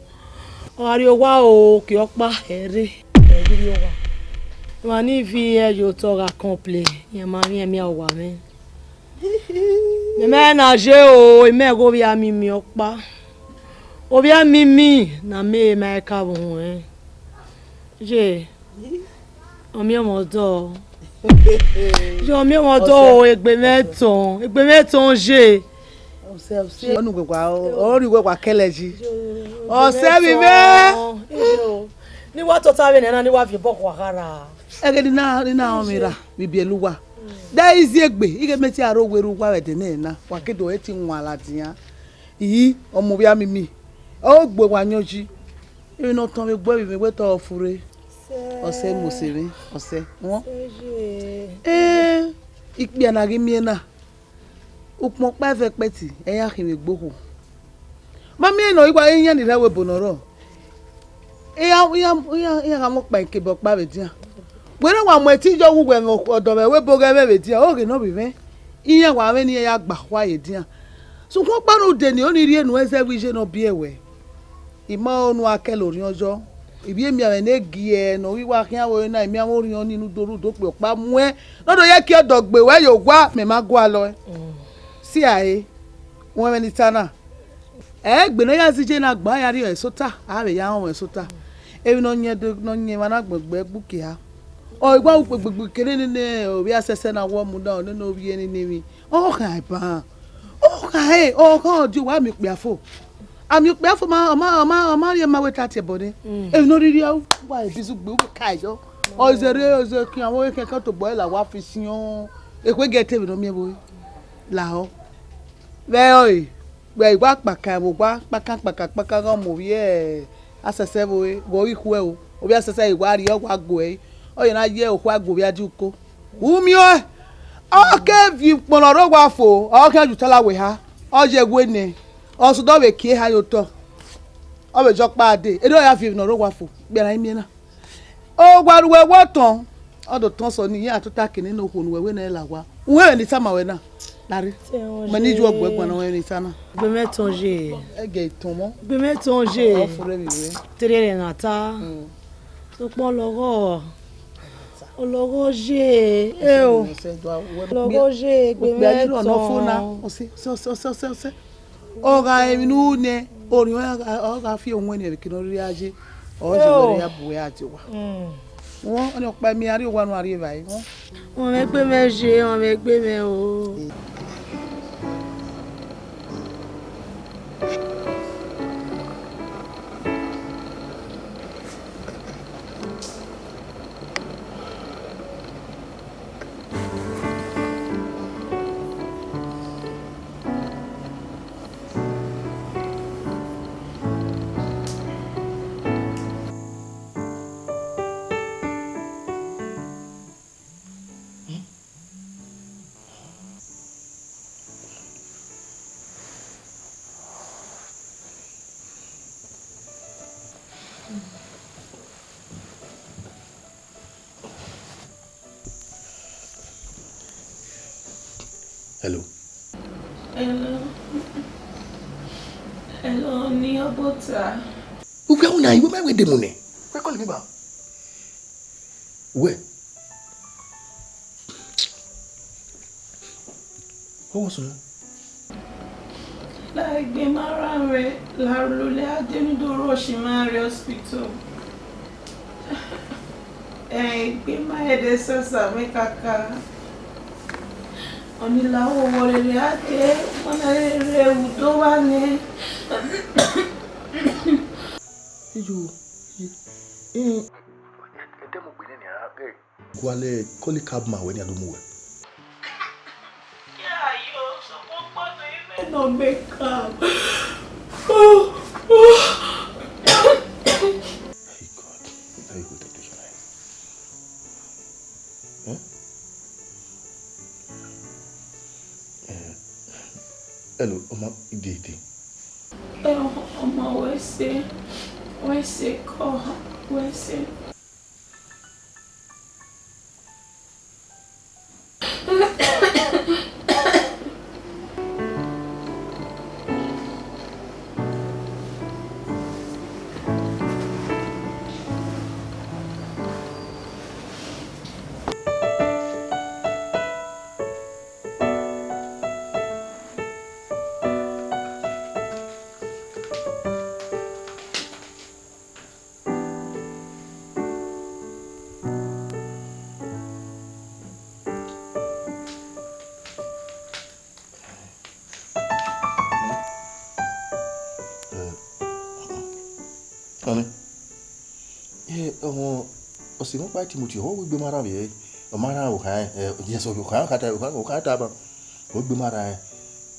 O ga ri o wa o ki o pa ere. Eri o wa. Wa ni vi e yo to ga comple. Yan ma ri emi o wa me. Me na je o, ime go bi ami mi o pa. Obi a mimi na me ka won je omi omodo je omi omodo egbe meton je Ose onu gbe kwa ori gbe kwa keleji ose mi me ni wa to tawe na ni wa fi boko wakara egedi na omira bibieluwa da izi egbe ige meti aro weru kwa wede na wa kedo eti nwa latian yi omo bi amimi o gbe wa yanji e no tan me gbo mi we to ofure ose musiri ose won ikpi anagi mi na upon pa fe peti eyan kimi gboku mami eno igba eyan ni rewe bonoro eyan ka mo pa nke bo pa be dia were wa mo ti jo wu we odo me we boge be dia o ge no bi me iyan wa me ni eya gba wa ye dia so ko paru de ni oni ri enu ese wi je no bi ewe ima onu akelo ori ojo ibi emi ame na gi e no wiwa kian wo na emi awon ori oni nu doru do pe opa mu e lodo ye ki odogbe we yo gwa me ma gwa lo si aye won me ni tana gbe no ya si je na gba ya ri e sota a be ya won e sota ebi no nye mana gbegbe gbuke ha o igba u gbegbe kere ni obi asese na wo mu da no obi eni ni mi o kan ba o kan o ju wa mi pe afo ami pe afo ma ye ma we tate body e no riri wa e bisu gbe ka yo o zere ki awon we kan to boy la wa fi sian e pe get me no mi bo la o be oi gbe igba paka bo gba paka go mo bi e asese bo go iku e o obi asese igwa ri o gwa go e o ye na ye o kwa go bi ajuko umi o ke vi ponoro gwa fo o ke ju tola we ha o je gwe ni o so do we ki ha yo to o be jo pa de e do ya fi no ro gwa fo gbera imi na o gwa ruwe wo ton o do ton so ni ya to ta kini no ko nu we na la wa we ni sama we na lari mani ju ogbo egbon na we ni sana gbe meton je ege iton mo gbe meton je o fure mi we tere na ta so pon logo ologo je o logo je gbe meton no funa o se o ga emi nu ne orin o ga fi ohun eni kino ri aje o je were ya bu ya ti wa won oni pa mi ari wa nu ari bayi won me gbe me je won me gbe me o Hello. Hello. Hello, Niobota. Where are you? Where are the money? Where calling me back? Where? What was it? Like the Marare, La Lule, I didn't do Roshimari Hospital. Eh, give my head a sasa, make a car. Only la Woriate, when I read Wale call cabman when you do move. Yeah, you so what no make up. Hey God, very good at this night. Hello, Oma, Ide. Oma, where's it call? Where's it? Osi mo pa Timothy ho gbe mara be o mara o kan yes o kan ta ba o gbe mara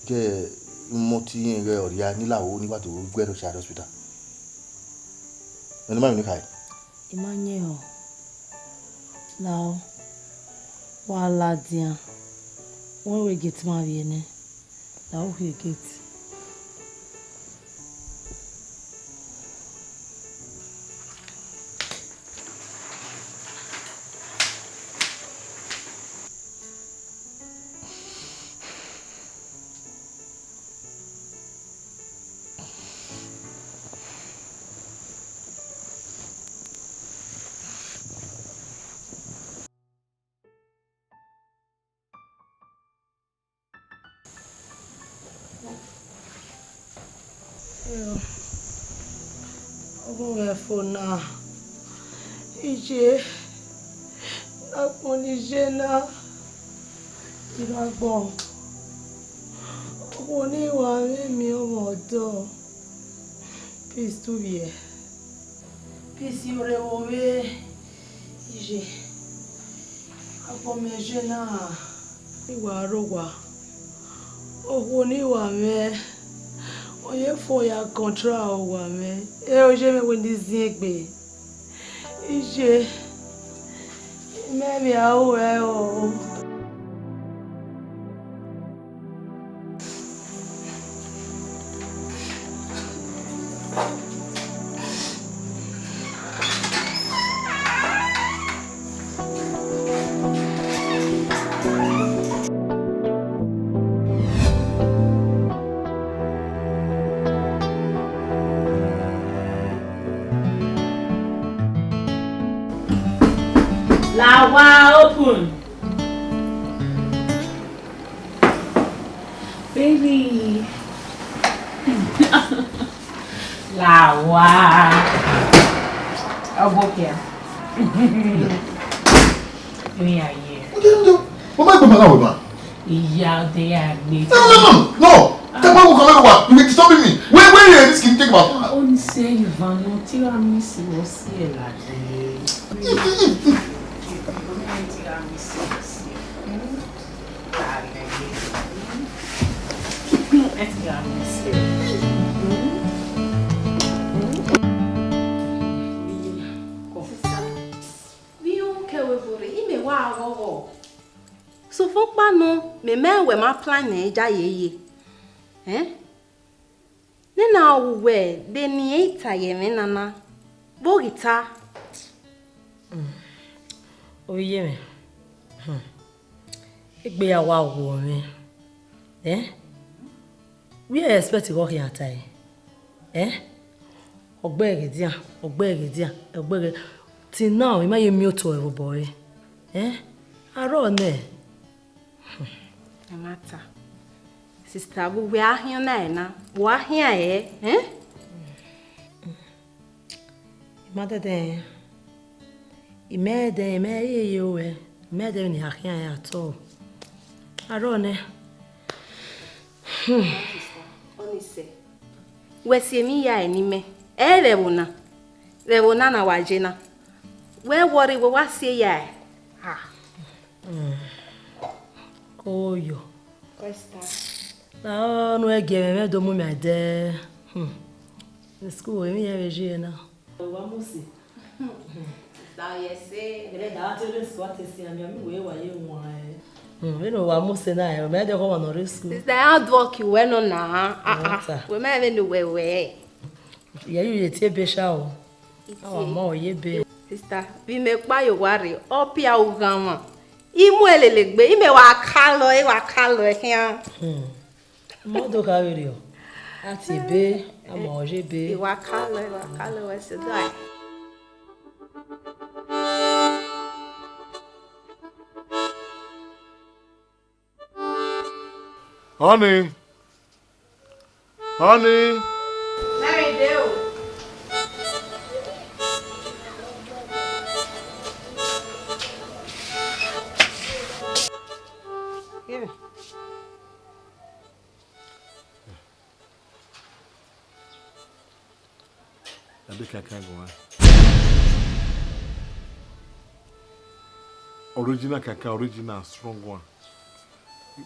je mo ti re oria ni lawo ni wa to gbe ro sha hospital eni ma ni kai imanye o now wala dia when we get married ne now we get Fona ije aponije na iragbon oni wa mi ọmọ ọ̀dọ̀ peace to be peace yore owe ije apomeje na iwa rowa oni wa me oye for ya control wa me o je me when this egbe ije maybe awo o Lawa, open. Baby. Lawa. I'll walk here. We are here. What do you do? What am I going to do? Yeah, they are me. No! Tell me what you're disturbing me. Where is this kid? Take about. I only say you van no tiramisu was here like so for pano me we ma plan na ja yeye ne na we de ni eta ye me nana Bogita. Oye mi. Ìgbéyàwó àwọ̀ mi. We expect to work here time. Ọgbẹ́rẹ̀ till now, ima ye mi o to ero boy. Aro ne. Amata. Sister, we are here na. We are here Mother de. Imede ye yo we. Imede ni hakia ya to. Aro ne. Onise. Wesiemi ya enime. Rewona na wajena. We worry we wa see ya. Koyo. Kwesta. Na no ege me do mu me de. The school we me ya na. Wa musi. Now yese. Gele da ati le school ati si ami we wa ye won we no wa musi na e me de ko no school. Sister, hard work you went on na. We me even we. Ya you ye tie be sha o. Awa mo ye be. Sister, we make pa yo worry. Opia ugama. Imu elelegbe, ime wa kalo here. Mo do ka we o. Ati be, amo je be. Wa kalo we se do. Honey. Mary do. Here. I think I can't go on. Original kaka, original strong one.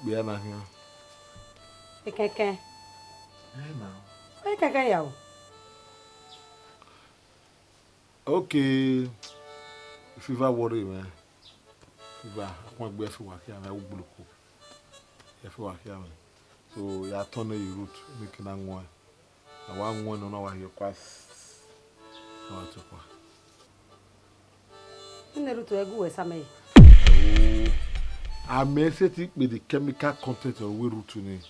We are not here. Keke. Why keke yawo? Okay. Fever worry, man. Fever. I want to be a fever here, and I will block you. A fever here, man. So you are turning your route, making a one. I want one on our your class. I want to go. Ine route egu we same. I may say it with the chemical content of we route ni.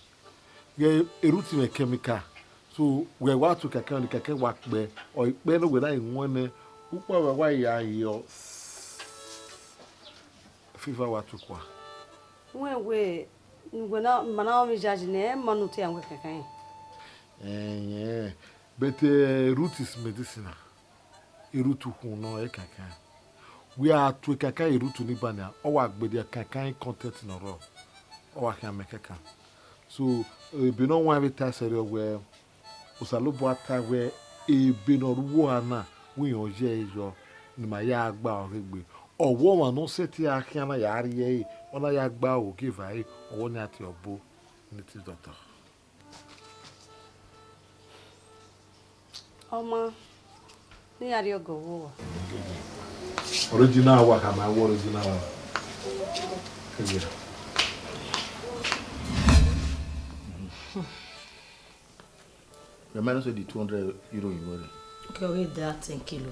A route in a chemical. So we want to kaka work be or better with that in one why your fever what to qua. We na mana mi judge ne manu te anwe kaka. Yeah. But root is medicinal. A root to no e kaka. We are to kaka a root to Nibania or work with the kaka content in a row. Or I can make a can. So be no one with us where Usalubata where a bin or wana we or jay your Nmaya bow rigby. Or woman no set ya can a yari on a yak bow will give I or one at your bow and it is daughter. Oma, ni are you go? Original work, am I original? The man said the 200 euro you worry. Okay, wait that 10 kilo.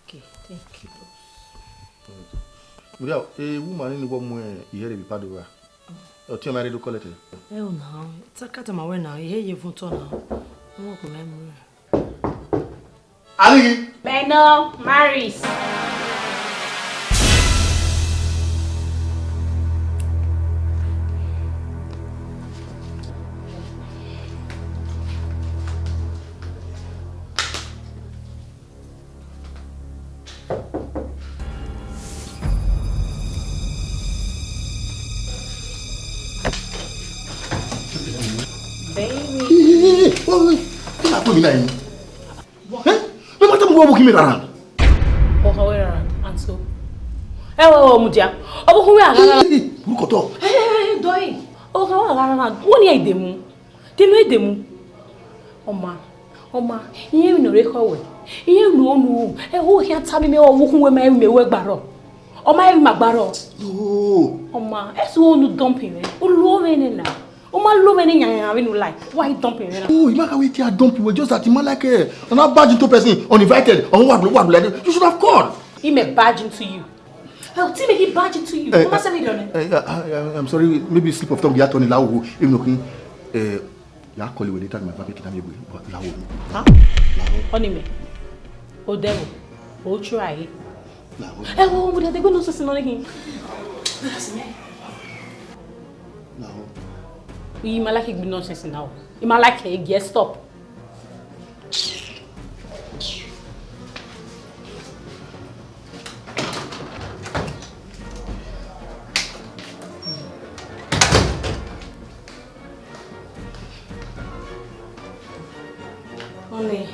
Okay, 10 kilos. Without a woman in the one you hear it be part of her. Or tell married to call it. Oh, no, it's a cat of my way now. You hear you from Tona. I won't remember. Ali! Beno, Maris. Baby. What happened now? No matter what walking me around. Walk away around, and so. Oh, Mudia. Oh, who are you? Who got up? Hey, Doy. Oh, how are you? One year demu. Demu demu. Oma. You know record. You know. Eh, who here tell me or who we me work baro. Oma e magbaro. No. Oma, eso no dumping me. O lo we na. Oma lo many nyanya we no like. Why dumping me? Oh, you might have waited and dump you. Just that you might like and not barge into person uninvited. On what you should have called. He may barge into you. I'll tell me he barge into you. I'm sorry, maybe slip of tongue. You have to allow who even looking. You call you later. My baby can be but allow me. Huh? Honey me. Oh devil. Oh try. Oh, but they go no so nothing. No. You might like it be nonsense now. You might like it. Yes, stop. Only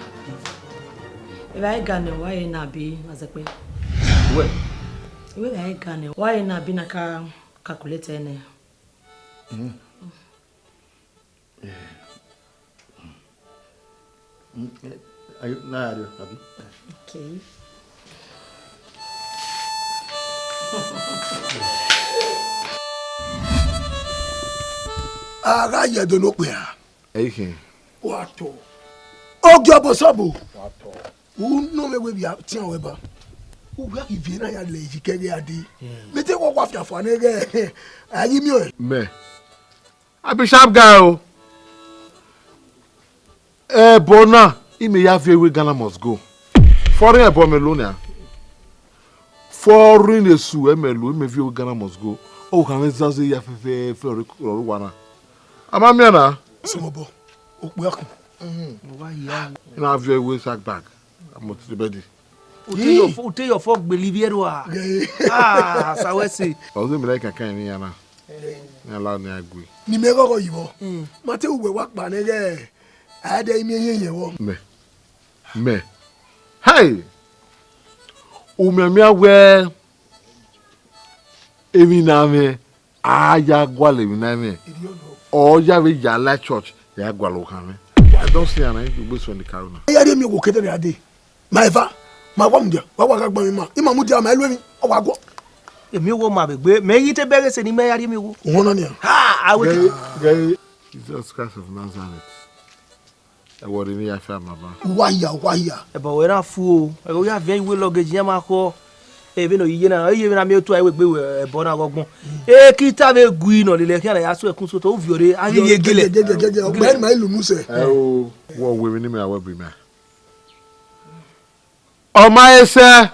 if I got no why not be as a quick. Where? If I got no why not be na calculator ne. Are you now? Okay. Aga ye do no pe a. Ehin. Wato. Ogyo bosobo. Wato. U no me we bia tian we ba. U ga ki vi na ya le ji kege ade. Me te wo kwa fiafo na ge. Ayi mi o. Me. I be sharp guy o. Bona, ime ya vie we Ghana must go. Foreign ebo melonia. Foreign esu emelu ime vie we Ghana must go. O kan zaze ya fe wana. Amamia na. Somobo. Okweku. Na vie we sack bag. I'm to the bed. Ute your folk believe you are. Ah, sawesi. Ozo me like kan ni yana. Na la ni agui. Ni me go yibo. Mate uwe wakpa ne ge. Ade imi yenye wo. Me. Hey. Umemia we emi na me aya gwale mi na me. O ya we ya la church ya gwalo kan me. I don't see an you go so the car na. Ya de mi wo kete ade. My va. Ma wa mdia. Wa wa gba mi ma. Ima mu dia ma elu mi. O wa go. Emi wo ma begbe. Me yi te bere se ni me ya de mi wo. Won na Ha, awe. Jesus Christ of Nazareth. I want to hear from Mama. Waya. But we na fu o. We have very well luggage yama ko. Be no yi na me to we gbe we bo na gogbon. Kita be gui no le kia na ya so ekun so to viore aye ye gele. Ogbe ma ilu muse. O wo we ni me awe bi me. O ma ese.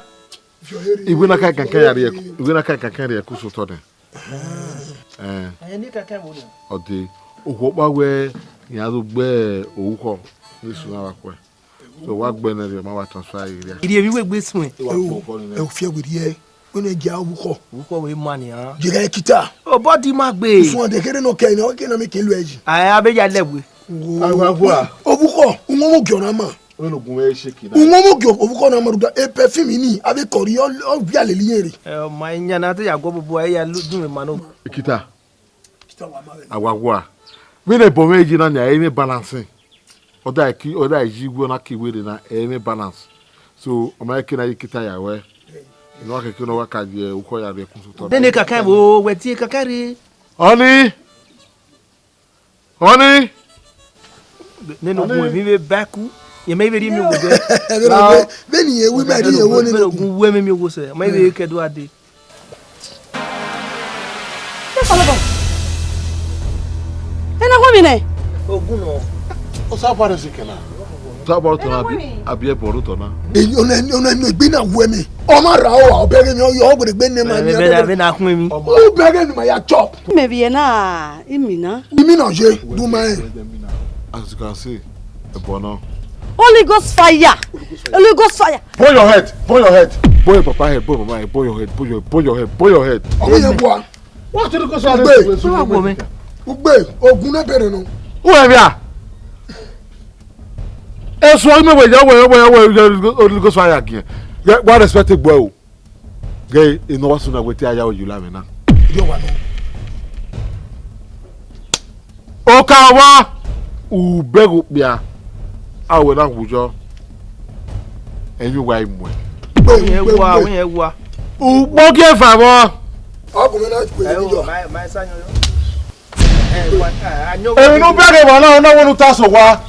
Ibu na kan ya re. Ibu na kan ya ku so to den. Aye ni kan mo do. O de o pa we ya do gbe ouko ni suna wa ko. So wa gbe na re ma wa transfer area. Iri mi we gbe sun e. E o fie we die. We na ja ouko. Ouko we mani ha. Jira kita. O body ma gbe. Fun de kere no kai na o ke na me ke lu eji. Aye abeja lewe. Agwa. Ouko, unwo gyo na ma. Ologun e sheki na. Unwo gyo ouko na maruda e perfume ni ave kori o bi ale liere. Ma nya na te ya go bubu aye ya dun me mano. Kita. Agwa. We na bo meji na nya any balancing. Oda jigwo na kiwe na any balance. So o ma kina kita ya we. No ka kino waka je uko ya be kunsu to. Dene kaka bo wetie kakari. Honey. Neno ku mi be baku. Ye me be ri mi wo de. Beni ye we ma ri ye wo ni. Ku we me wo se. Ma be kedo ade. Ena kwa mine. Ogun no. O sa pare sikena. Ta bo to na abi e boru to na. Ona no gbe na wo mi. O ma ra o bere mi o yo gbere gbe ni ma ni. Be na kun mi. O bere ni ma ya chop. Me bi na imina. Imina je do ma. As you can see, the bono. Holy Ghost fire. Holy Ghost fire. Bow your head. Bow your papa head. Bow mama head. Bow your head. O ye gwa. What you go so there? Ugbe ogun na bere no. Who am ya? So me we Holy Ghost fire again. What respect boy o. Gay in no so na we tia ya o you la me na. Yo wa no. O ka wa u begu bia. Awe na wujo. Enyu wa imwe. We ewa. U bo ge fa mo. Ogun na pe ni jo. My sanyo yo. èmi ló bẹ̀rẹ̀ wọn náà náà wọn ta sọ wa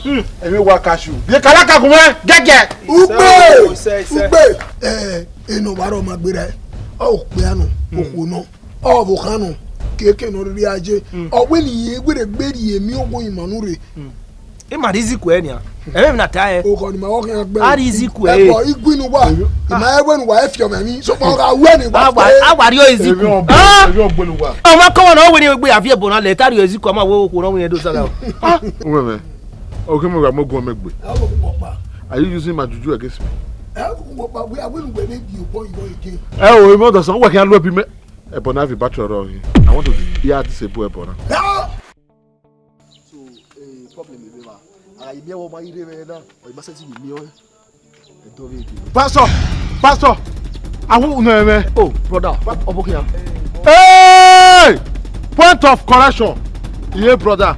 èmi wa kaṣu bí kàlákà kún mẹ́ gẹ́gẹ́. ugbe inú bàrà ọmọ gbéra ẹ ọ pé àná òkú náà ọ bò kánú kéèké náà rí ajé ọgbẹ́ nìyẹn gbére gbérí èmi ògùn ìmọ̀nù rè. ẹ mà rí ziku ẹ nìyà ẹ mi nà ta ẹ. o kò ní ma wọ́n kí n gbẹ. a rí ziku ẹ. ẹ bọ igun inú wa ìmọ̀ ẹgbẹ́ nu wa ẹ fi ọmọ mi sọpọ̀ ọ̀gá wẹ́ ni wà pé. awari yóò ziku. ọmọ kọ́wọ́n náà wọ́n ní gbé àfihàn bọ̀ náà lẹ̀ tá a rí yóò ziku ọmọ àwọn òkú náà wọ́n yẹn dó sára o. wẹ́wẹ́ okay mo gba mo gun ọmọ gbé. Are you using my juju against me? ẹ wọ pa wí àwọn ìwé méjì òpó ìwọ ìké. ẹ o èmi ọ̀dọ̀ sàn wọ́n kí n lọ bí mẹ́ ẹ̀bọ̀n náà fi bàtú ọ̀rọ̀ yìí I want to hear this ebo ẹ̀bọ̀n náà. Pastor, àwọn ọ̀nà ẹ̀mẹ́. Oh, brother, Obokia. Hey! Point of correction. Yeah, brother.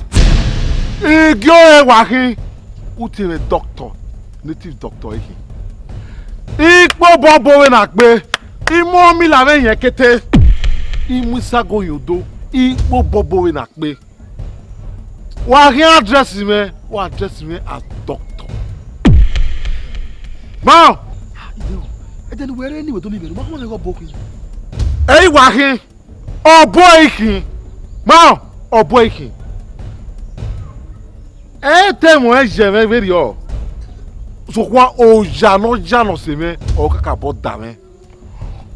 Igi o wa kin. Uti doctor, native doctor yìí. Ipo bobo we na pe. Imo mi la yen kete. Imusago yodo. Ipo bobo we na pe. Wa kin address me as doctor. Now, then where anyway don't even know what go boku. Hey wa kin. Obo ikin. Now, obo ikin. Temo je me very o. So kwa o jano se me o kaka bo da me.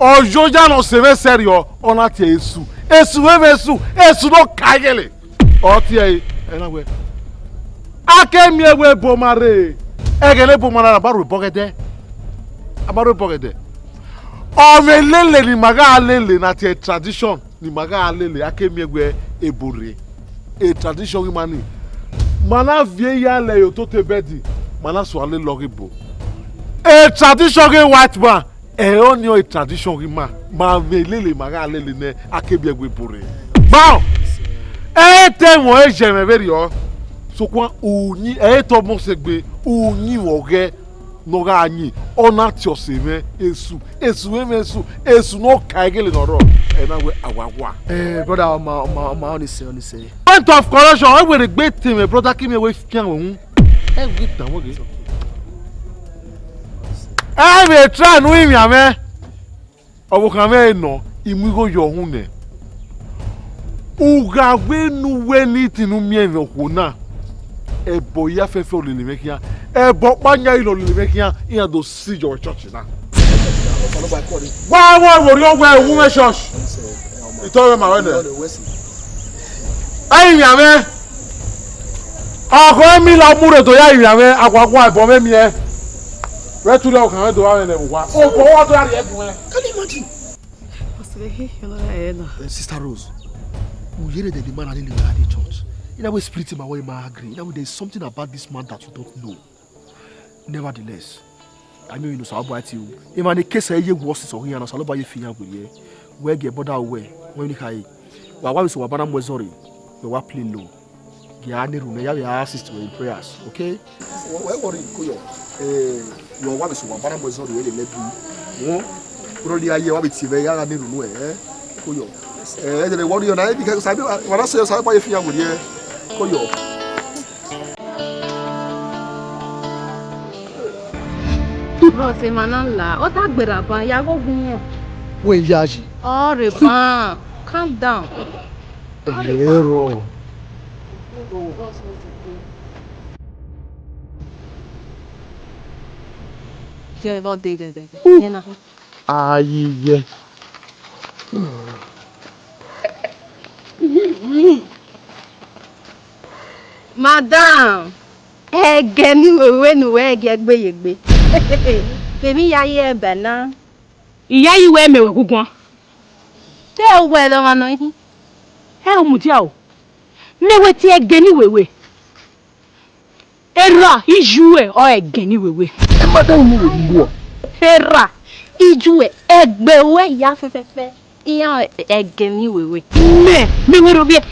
O jo jano se me serio ona ti esu. Esu no kagele. O ti e na we. Akemi ewe bomare. Egele bomara na baru bogede. Abaru bogede. O me lele ni maga lele na ti tradition ni maga lele akemi ewe ebore. A tradition mani. Mana vie ya le yo to te bedi mana so ale loribo a tradition white man only a tradition man ma velele maga lele ne akebi egwe bore ba te mo e je me beri o so kwa oni to mo se gbe oni oge no ga anyi ona ti o se me esu no kaigele no ro na we awawa brother ma only say point of correction I will regret him my brother give me away fian ohun e we dan wo ge e be try no imi ame obo kan me no imu go yo ohun ne uga gbe nu we ni tinu mi e ko na e bo ya fefe olele mekia e bo panya ilo olele mekia in do see your church na wa wo ri ogwa ewu me church itowe ma we ne ayi yame ako mi la mure to ya yame akwakwa ibo me mi e retu le o kan do wa ne wa o ko wa to ya re egun e can you imagine Sister Rose we hear that the man ali live at the church in a way spirit him away ma agree in a way there is something about this man that you don't know nevertheless I mean you know so about you if an case e ye worse so here na so ba ye fiya go ye we get border away when you kai wa so wa bana mo sorry we wa play low ya ni room ya we assist in prayers okay we worry ko yo yo wa so wa bana mo sorry we dey let you won pro di aye wa be ti be ya ni room ko yo dey worry na because sabi wa na so sabi ba ye fiya go ye ko yo Rose manala, o ta gbera ban ya go gun. We yaji. Oh, repan. Calm down. Hero. Je va dege. Yena. Aye. Madam. Ege ni wewe nu we ge gbeyegbe. Femi ya ye ebe na. Iya yi we mewe gugun. Te o we lo ano yi. He o mutia o. Mewe ti ege ni wewe. Era ijuwe o ege ni wewe. E madam ni we gbo. Era ijuwe egbe we ya fefefe. Iya ege ni wewe. Me we robie.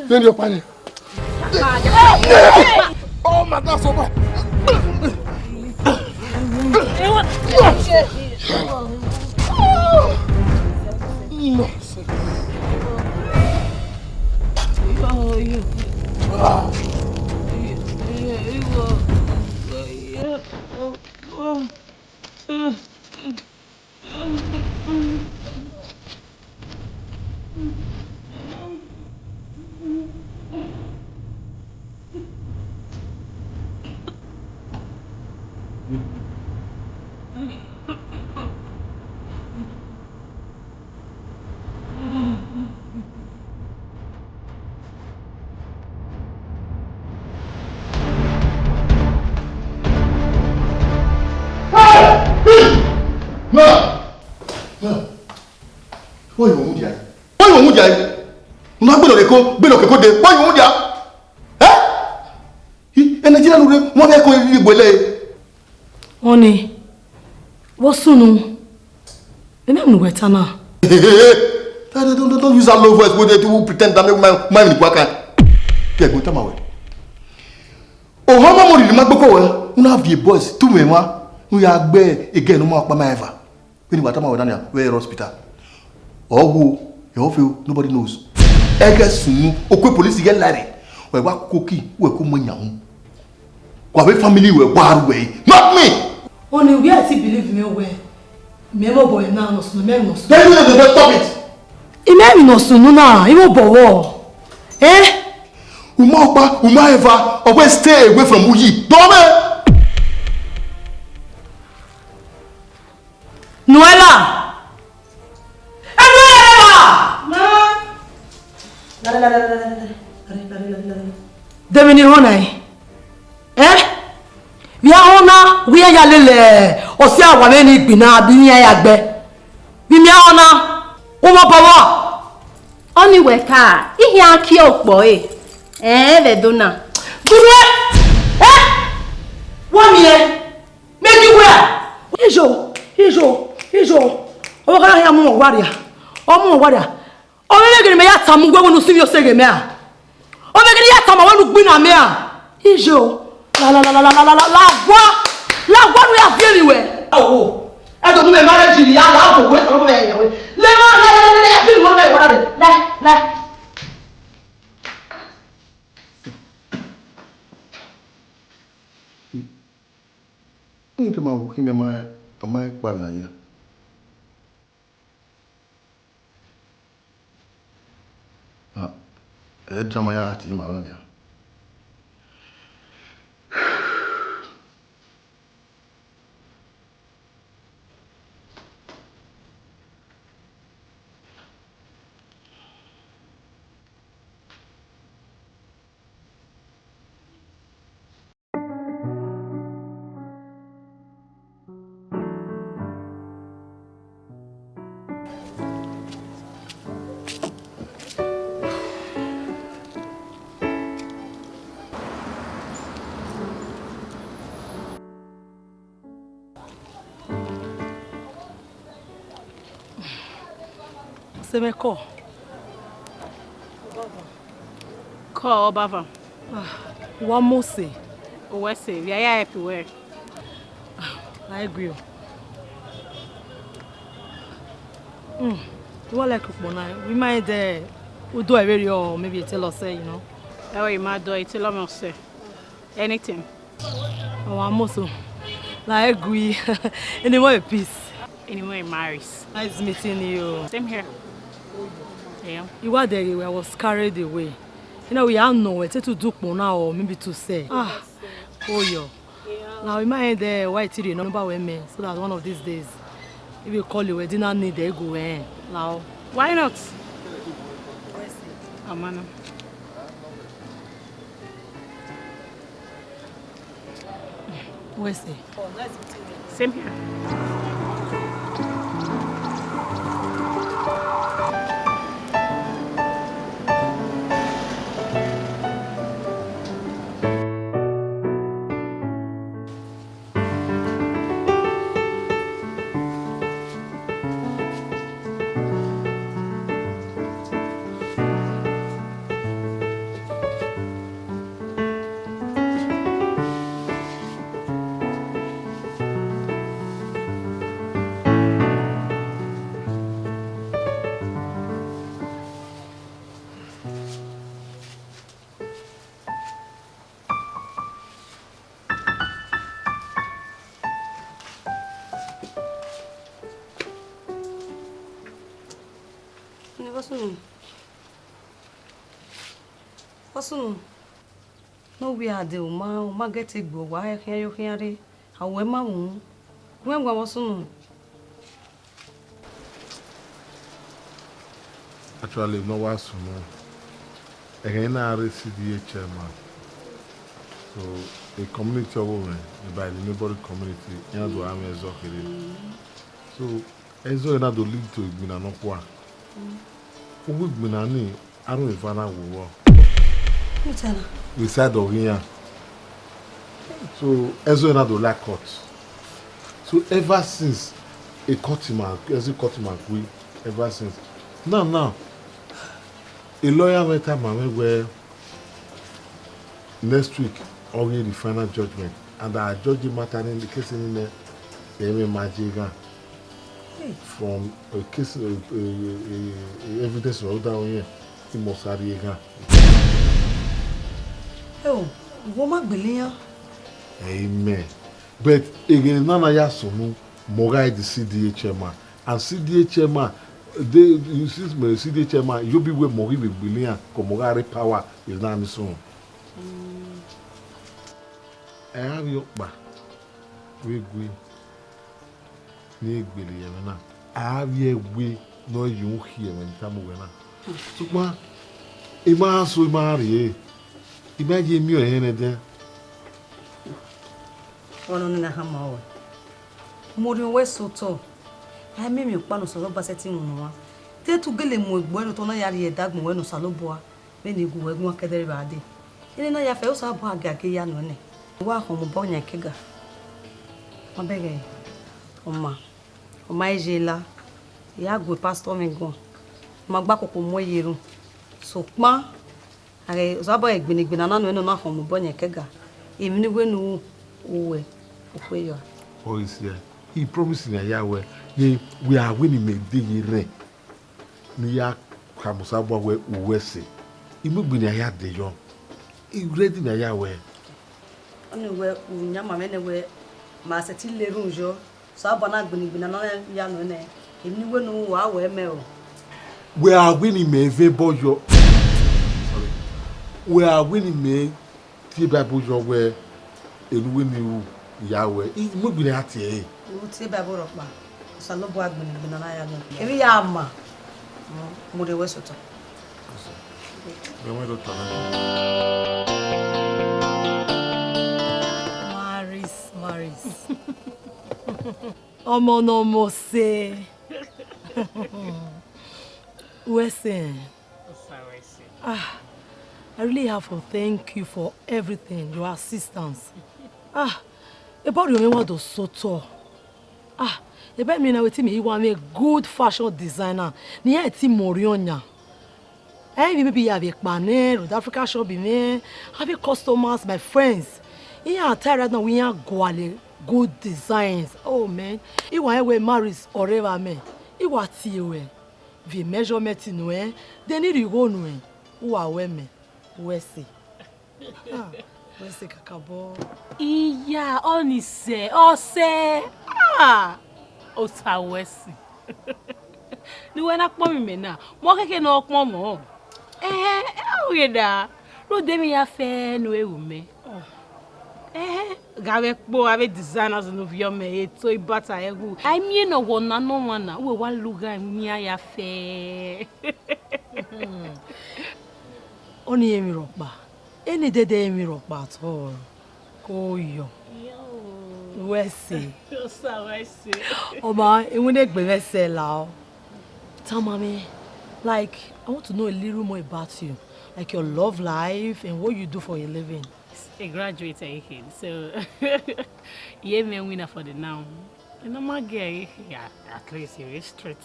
Then your panic. Oh my God, so bad. Why you won't die? Why you won't die? Una gbelo keko de. Why you won't die? Eh? Nigeria lure, mo fe ko igbele. Oni. Wo sunu. Dem am no weta na. Don't use that low voice where they pretend that make my in kwaka. Ke go tama we. Oh, how many di magboko we? Una have the boys two me wa. We are gbe again no more pa my ever. When you tama we down here, where hospital. Oh, you feel nobody knows. Ege sunu, okwe police get lare. We wa koki, we ko mo nyahu. Kwa we family we war we. Not me. Only we are to believe me where. Me mo boy na no sunu, me no sunu. Then you don't stop it. Ime no sunu na, imo bowo. Eh? Uma ever always stay away from Uyi. Don't Noela. Demi ni hona eh we hona we ya lele o si awa me ni gbina bi yan ya gbe bi mi hona o mo bawo Oni weka ihe aki okpo ve dona Dure wa mi make you where ijo o ga ya mo waria o me gere me ya tamu gwe wonu si mi o se ge me a o me gere ya tamu wonu gbina me a ijo la gwa ya fi anywhere oh e do me marriage ni ya la ko we so me yan we le fi mo me wora de le Inte mau kimi mai kwana ya. Drama ya ati malani ya. Semeko. Call Bava. One more say. We say we are everywhere. I agree. You want like Ukmona? We might do a radio or maybe tell us say, you know. Oh, you might do it. Tell me say anything. Oh, I'm also. I agree. Any more peace. Anyway, marries. Nice meeting you. Same here. Yeah. You were there, I was carried away. You know, we are nowhere to do now or maybe to say. Oh, yo. Now, we might there, why till you number women, so that one of these days, If you call your wedding and need they go in. Now, why not? Amana. Where's it? Same here. What's no, we are the ma get a go. Why can you hear it? How am I? When was soon? Actually, no one so again, I CDA chairman. So, a community of women by the neighboring community, and do am as so, as though not to lead to Binanokwa. Who would Binani? I don't even know. We said of here. So, as well as the lack court. So, ever since a courtman, as a courtman, we ever since now, a lawyer met a man where next week only the final judgment, and our judging matter in the case in the Majiga from a case evidence down here. He must have here. Oh, woman believe. Amen. But again, none of us know Mogai the CDA chairman. And CDA chairman, you see, CDA chairman, you be where Mogai will believe, because Mogai power is not the same. I have your back. We go. I have your way, no, you hear when time we na. So, ma, Ima so marry. Imagine me or anything. One on a hammer. More than West Soto. I made me one of Saloba setting on one. They to get him with bueno to Nayari a dog when no Saloboa, when you go and walk at the body. And then I felt so bad, Gakian one. Walk home, Bonya Kega. My beggar. Oma. O my jailer. Ya go past home and go. My back of Moyeru. So, ma. I was about a banana when no home, Bonya Kega. Even when you were. Oh, is here. He promised in a Yahweh. We are winning a day. Nia Kamusaba where we say. He moved in a yard de young. He read in a Yahweh. Anywhere, Yama anywhere, Master Tilly Rouge, Sabana banana young. If you will know our mail. We are winning me, Bojo. Sorry. We are winning me, Tiba Bojo, where in winning Yahweh. It would be at ye. You would say by Borokma. Salobo banana. Every yama. Mode Wessoto. Maris. No more say. Listen. I really have to thank you for everything, your assistance. About your memoir was so tall. About me now, me, you want me a good fashion designer. Near Tim Morionia. Maybe you have a panel, with Africa shop in there, have customers, my friends. Yeah, tired now we are good designs. Oh man, you want to marry or ever man. You want to the measurement in way, they need you go no. Who are women? Where see? Where's the kakabo? Iya, oni se, o se. O sa wesi. Ni wena kwa mimi na. Mo keke no kwa mo. O yeda. Ro de mi ya fe no e ume. Gawe po ave designers no vio me to ibata egu. I mean no one no one na we wan luga mi ya fe. Oni emi ropa. Eni dede emi ropa at all. Ko yo. Wesi. So wesi. Oma, e won egbe wese la. Tell mommy, like I want to know a little more about you. Like your love life and what you do for a living. A graduate again, so yeah, me winner for the now. And I'm a girl, yeah, at least you're straight.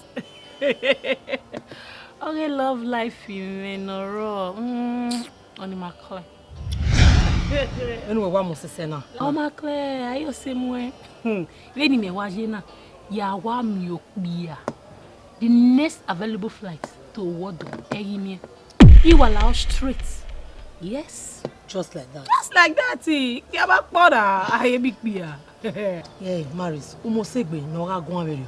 Okay, love life, you know, raw. On my clear. Anyway, what must I say now? Oh, my clear, I you same way. Lady me, wajina, ya wa miokbia. The next available flight to Wado, Egime. You allow straight. Yes. Just like that. Just like that, yeah, back border. I big beer. Yeah, Maris, almost segbe no ga go with you.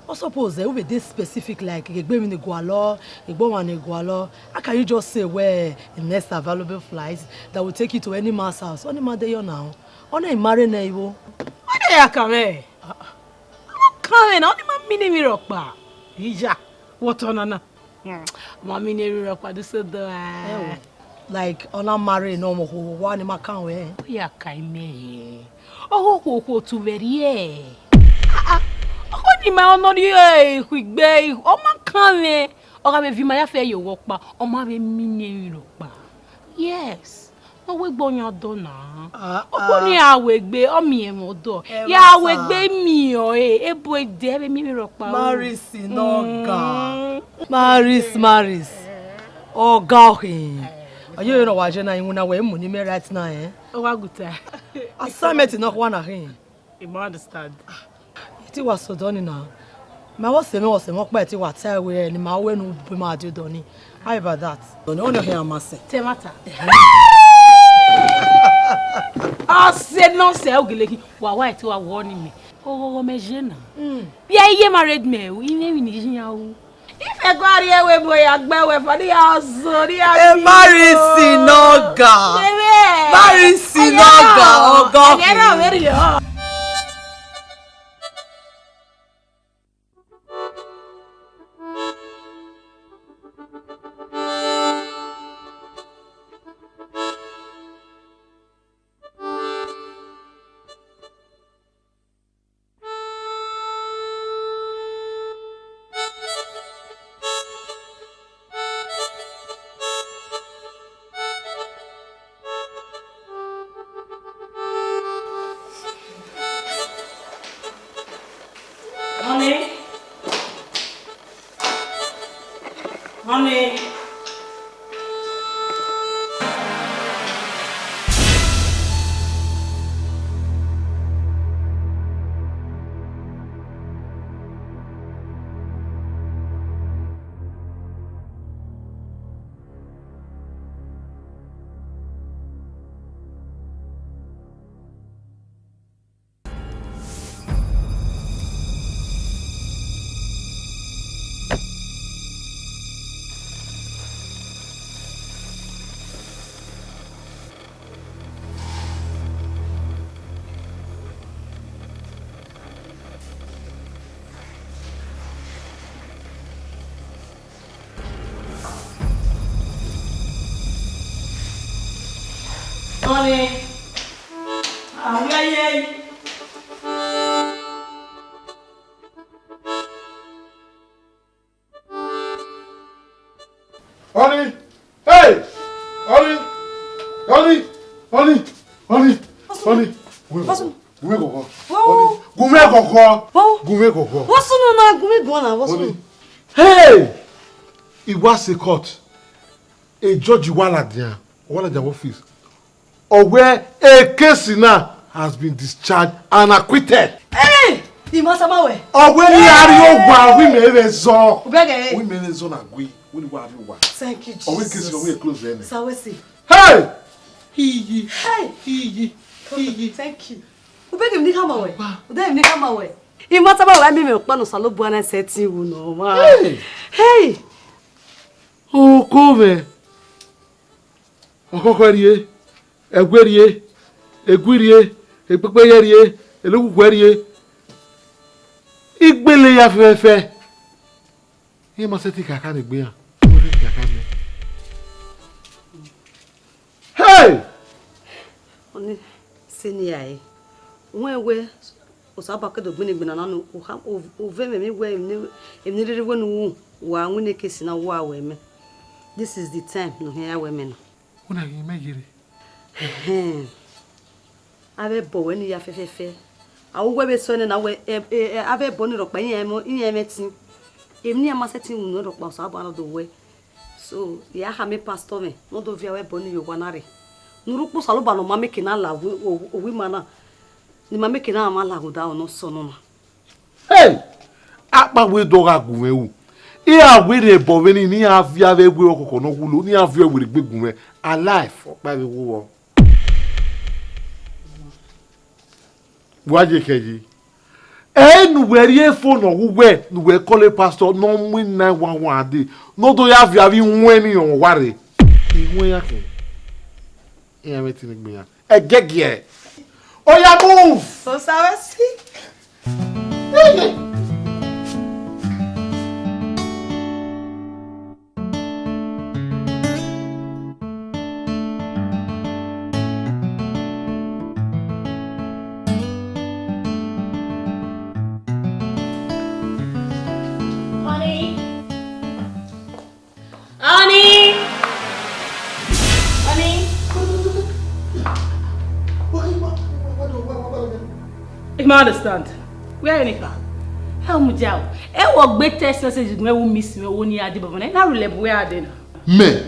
I suppose there will be this specific like egbe mi ne go alo, egbo wan ne go alo. How can you just say where the next available flight that will take you to any man's house? Only man dey now. Only marry na iwo. Why dey come? Come on, only man mini mi rock ba. Ija. What on na? Mami ne mi rock ba do so do. Like ona marry no mo wa ni makan we. Ya kai me. Oh ko tu verie. Oh ni ma ono ri kwigbe o makan we. O ga me vi ma ya fe yo work pa. O ma be mi ne ro pa. Yes. O we gboyan do na. O ko ni awegbe o mi e mo do. Ya awegbe mi o ebo e de be mi ro pa. Maris no ga. Maris. Oh ga hin. You know what, Jenna, you know where money me right now, eh? Oh, what good? Assignment enough one again. You understand? It was so done now. My was the most and walk by to what I wear and my way no be my do doni. How about that? Don't know here, I must say. Temata. I said no, say, okay, why to a warning me? Oh, my Jenna. Yeah, you married me. We never need. If I go here, we boy, I go for the house. Marisi noga. Marisi noga. Oh God. Honey. Honey. Honey! Hey! Honey! Hey! It was a court. A judge wala there office. Or where a case now has been discharged and acquitted. Hey! Imasamawe. Or where we may so. Ubege. We may so na gui. Thank you, Jesus. Or we case we close then. Sawesi. Hey! Hey! Thank you. Ubege mni kama we. Udai mni kama we. Imasamawe mi me pa no salo buana setting wu no ma. Hey! Oh, come. Okokorie. Egwerie. Eguirie, Epepeyerie, Eluguerie. Igbele ya fefe. Ye ma seti kaka ni gbe yan. Hey! Oni senior e. Wewe osaba kedo gbinigbina na no o ve me we emni rere we no wa nwune kesi na wo aweme. This is the time no here women. Una yi megire. Ave bo we ni ya fefefe. Awu we be so ni na we ave bo ni ro pa yin emetin. Emni ama seti unu ro pa osaba na do we. So ya ha me pastor me no do via we bo ni yo wanare. Nurupu saloba no mame kina la owi mana. Ni mame kina ama la goda ono so no. Hey! Apa we do ga gun ewu. E a we re bo we ni avia we we okoko no wulo ni avia we gbegun me alive opa we wo. Waje keji. Nu weri e phone we nu we call pastor no mu 911 ade. No do ya avia we nwe ni on ware. Iwe ya ke. E metin gbe ya. Egege. Oya move. So sabe si. You understand? Where any car? How much out? I will get text message me will miss me when you are the bubble. Now relate where are they now? Me.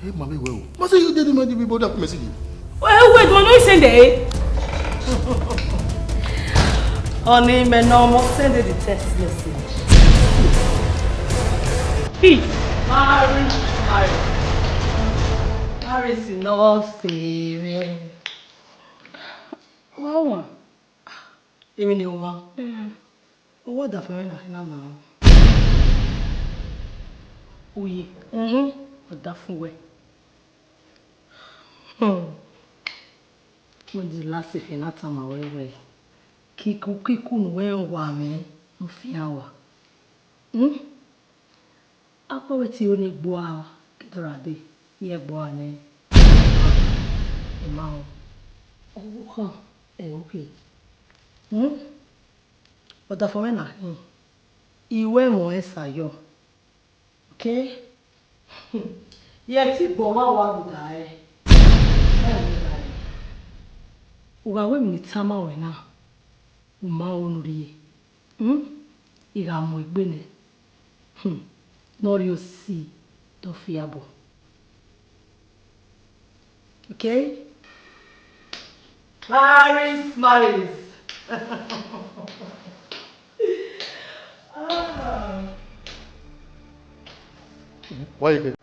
Hey, mommy, well. Must you did me the people that message? Well, wait, when you send it? Honey, me no mo send the text message. Hey, Paris is not serious. Wow. Èmi ni o wa. Owó da fẹ́ na na. Oye. Oda fún we. Mo di last if na ta ma we. Kíkú nu we wa mi no fi an wa. Apo we ti o ni gbo a kidora de. Ye gbo ani. E ma o. Owó kan. Okay. Oda fẹ́ na. Ìwé mo e sayo. Okay? Ye ti gbo wa da e. Uga we mi tama we na. Uma onuri. Iga mo egbe ne. Nori o si do fiabo. Okay? Maris. Why you?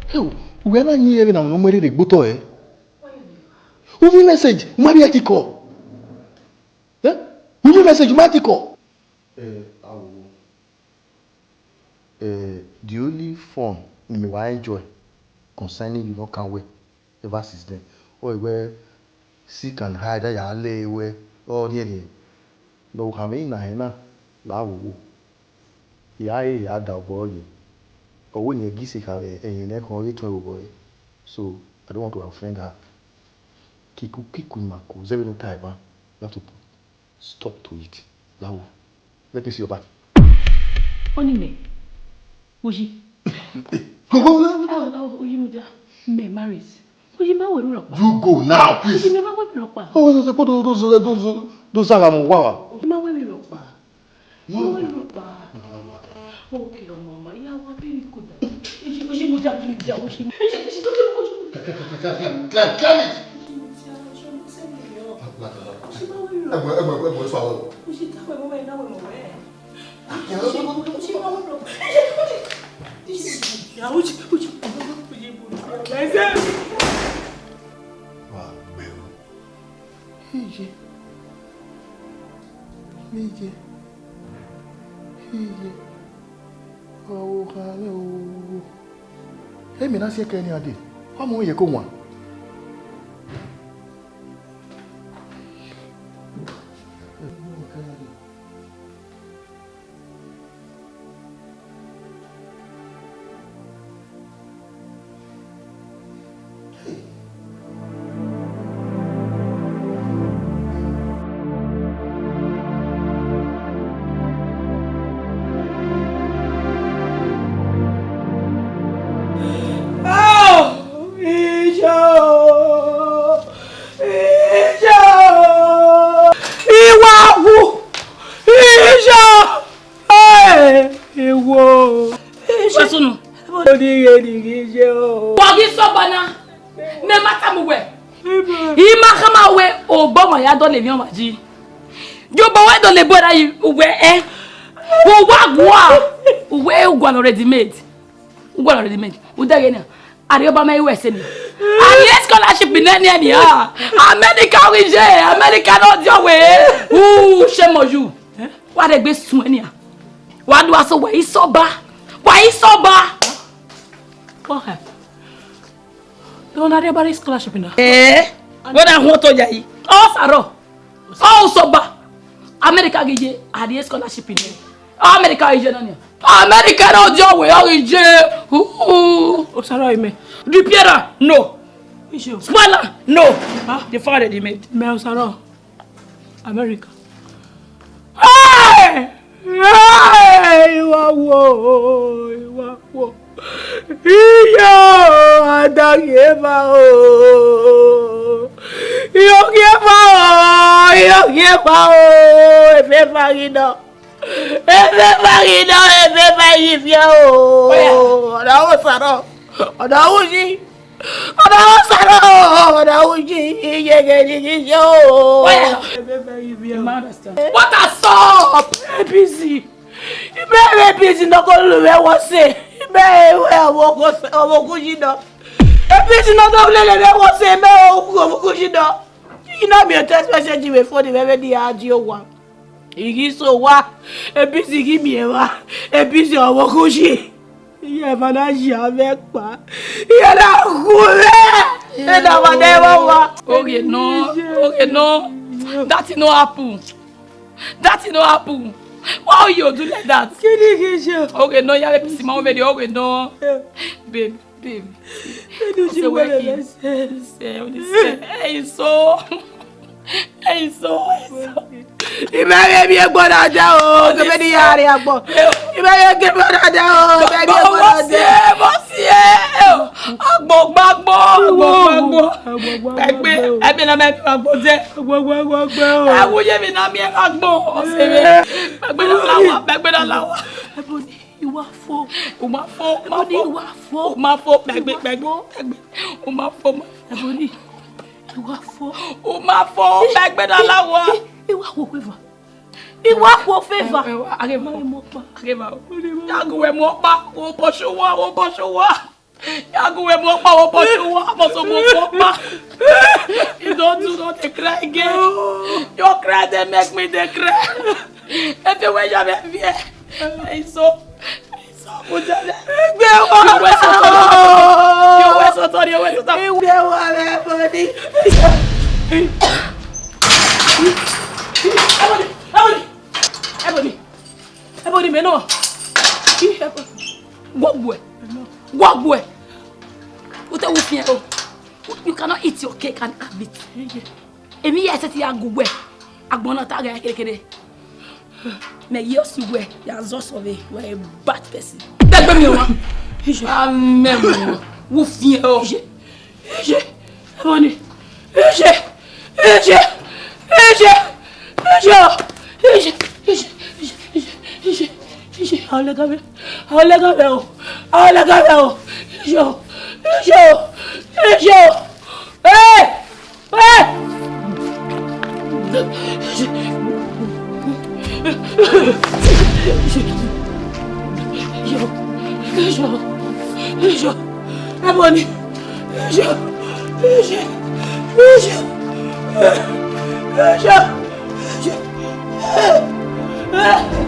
Hey, we are not here now. No more the buto eh. Who message? Maria Tiko. Who message? Matiko. The only phone me I enjoy concerning you no can wait ever since then. Oh, where seek and hide that you lay where oh near no coming na la wo. Ya da boy. But when you give her and you never return over, so I don't want to offend her. Kiku mako, zero no time, you have to stop to it. Now, let me see your back. Onime. Oji. Oji muda. Me marries. Oji ma we ropa. You go now, please. Oji me ma we ropa. Those are wow. Ma we ropa. Ma we ropa. Okay, mama. Yeah, we very good. Oji muda muda. Oji. Hey, me na see Kenny ade. How mo ye ko wan? Ne mata mu we. Ima kama we o bo mo ya do le mi o ma ji. Jo bo we do le bo da yi we Wo wa gwa. We gwa already made. Gwa already made. Udage na. Ariyoba mai we se ni. Ari scholarship ni ni ha. America we je. America no jo we. Shame on you. Wa de gbe sun ni ha. Wa do aso we isoba. Wa isoba. What happened? Don't have a scholarship in there. When I want to jai. Oh, Saro. Oh, Soba. America gije had a scholarship in there. America is America no job we are ije. Oh, Saro me. Ripiera no. Spoiler no. The father they made. Me Saro. America. Hey! Hey! Wow. Iyo adageba o efe farida ifia o odawo saro odawo ji yege o what a stop APC APC no go luwe wo se you know me a text message before the baby the one. He so wa a busy give me a busy owokushi. Yeah, manager avec pa. Yeah, na kule. And I never wa. Okay, no. That no happen. Why you do like that? Okay, no, you have to see my video. Okay, no. Babe. Hey, so. You may be a good idea. The many are a book. You may get one idea. I've been a man. I would have been a mere agbo. Back with a lower. You are four. My back with a lower. You are favor. I give out. You don't do not cry again. Your cry they make me they cry. If you wait, you have fear. So good. Everybody, me know. What boy? You cannot eat your cake and have it. Emi yes it ya go where. Agbona ta ga kekere. Me yes you where. Ya zoso we a bad person. Dagbe mi o wa. Amen. Wo fien o. Everybody. Hey!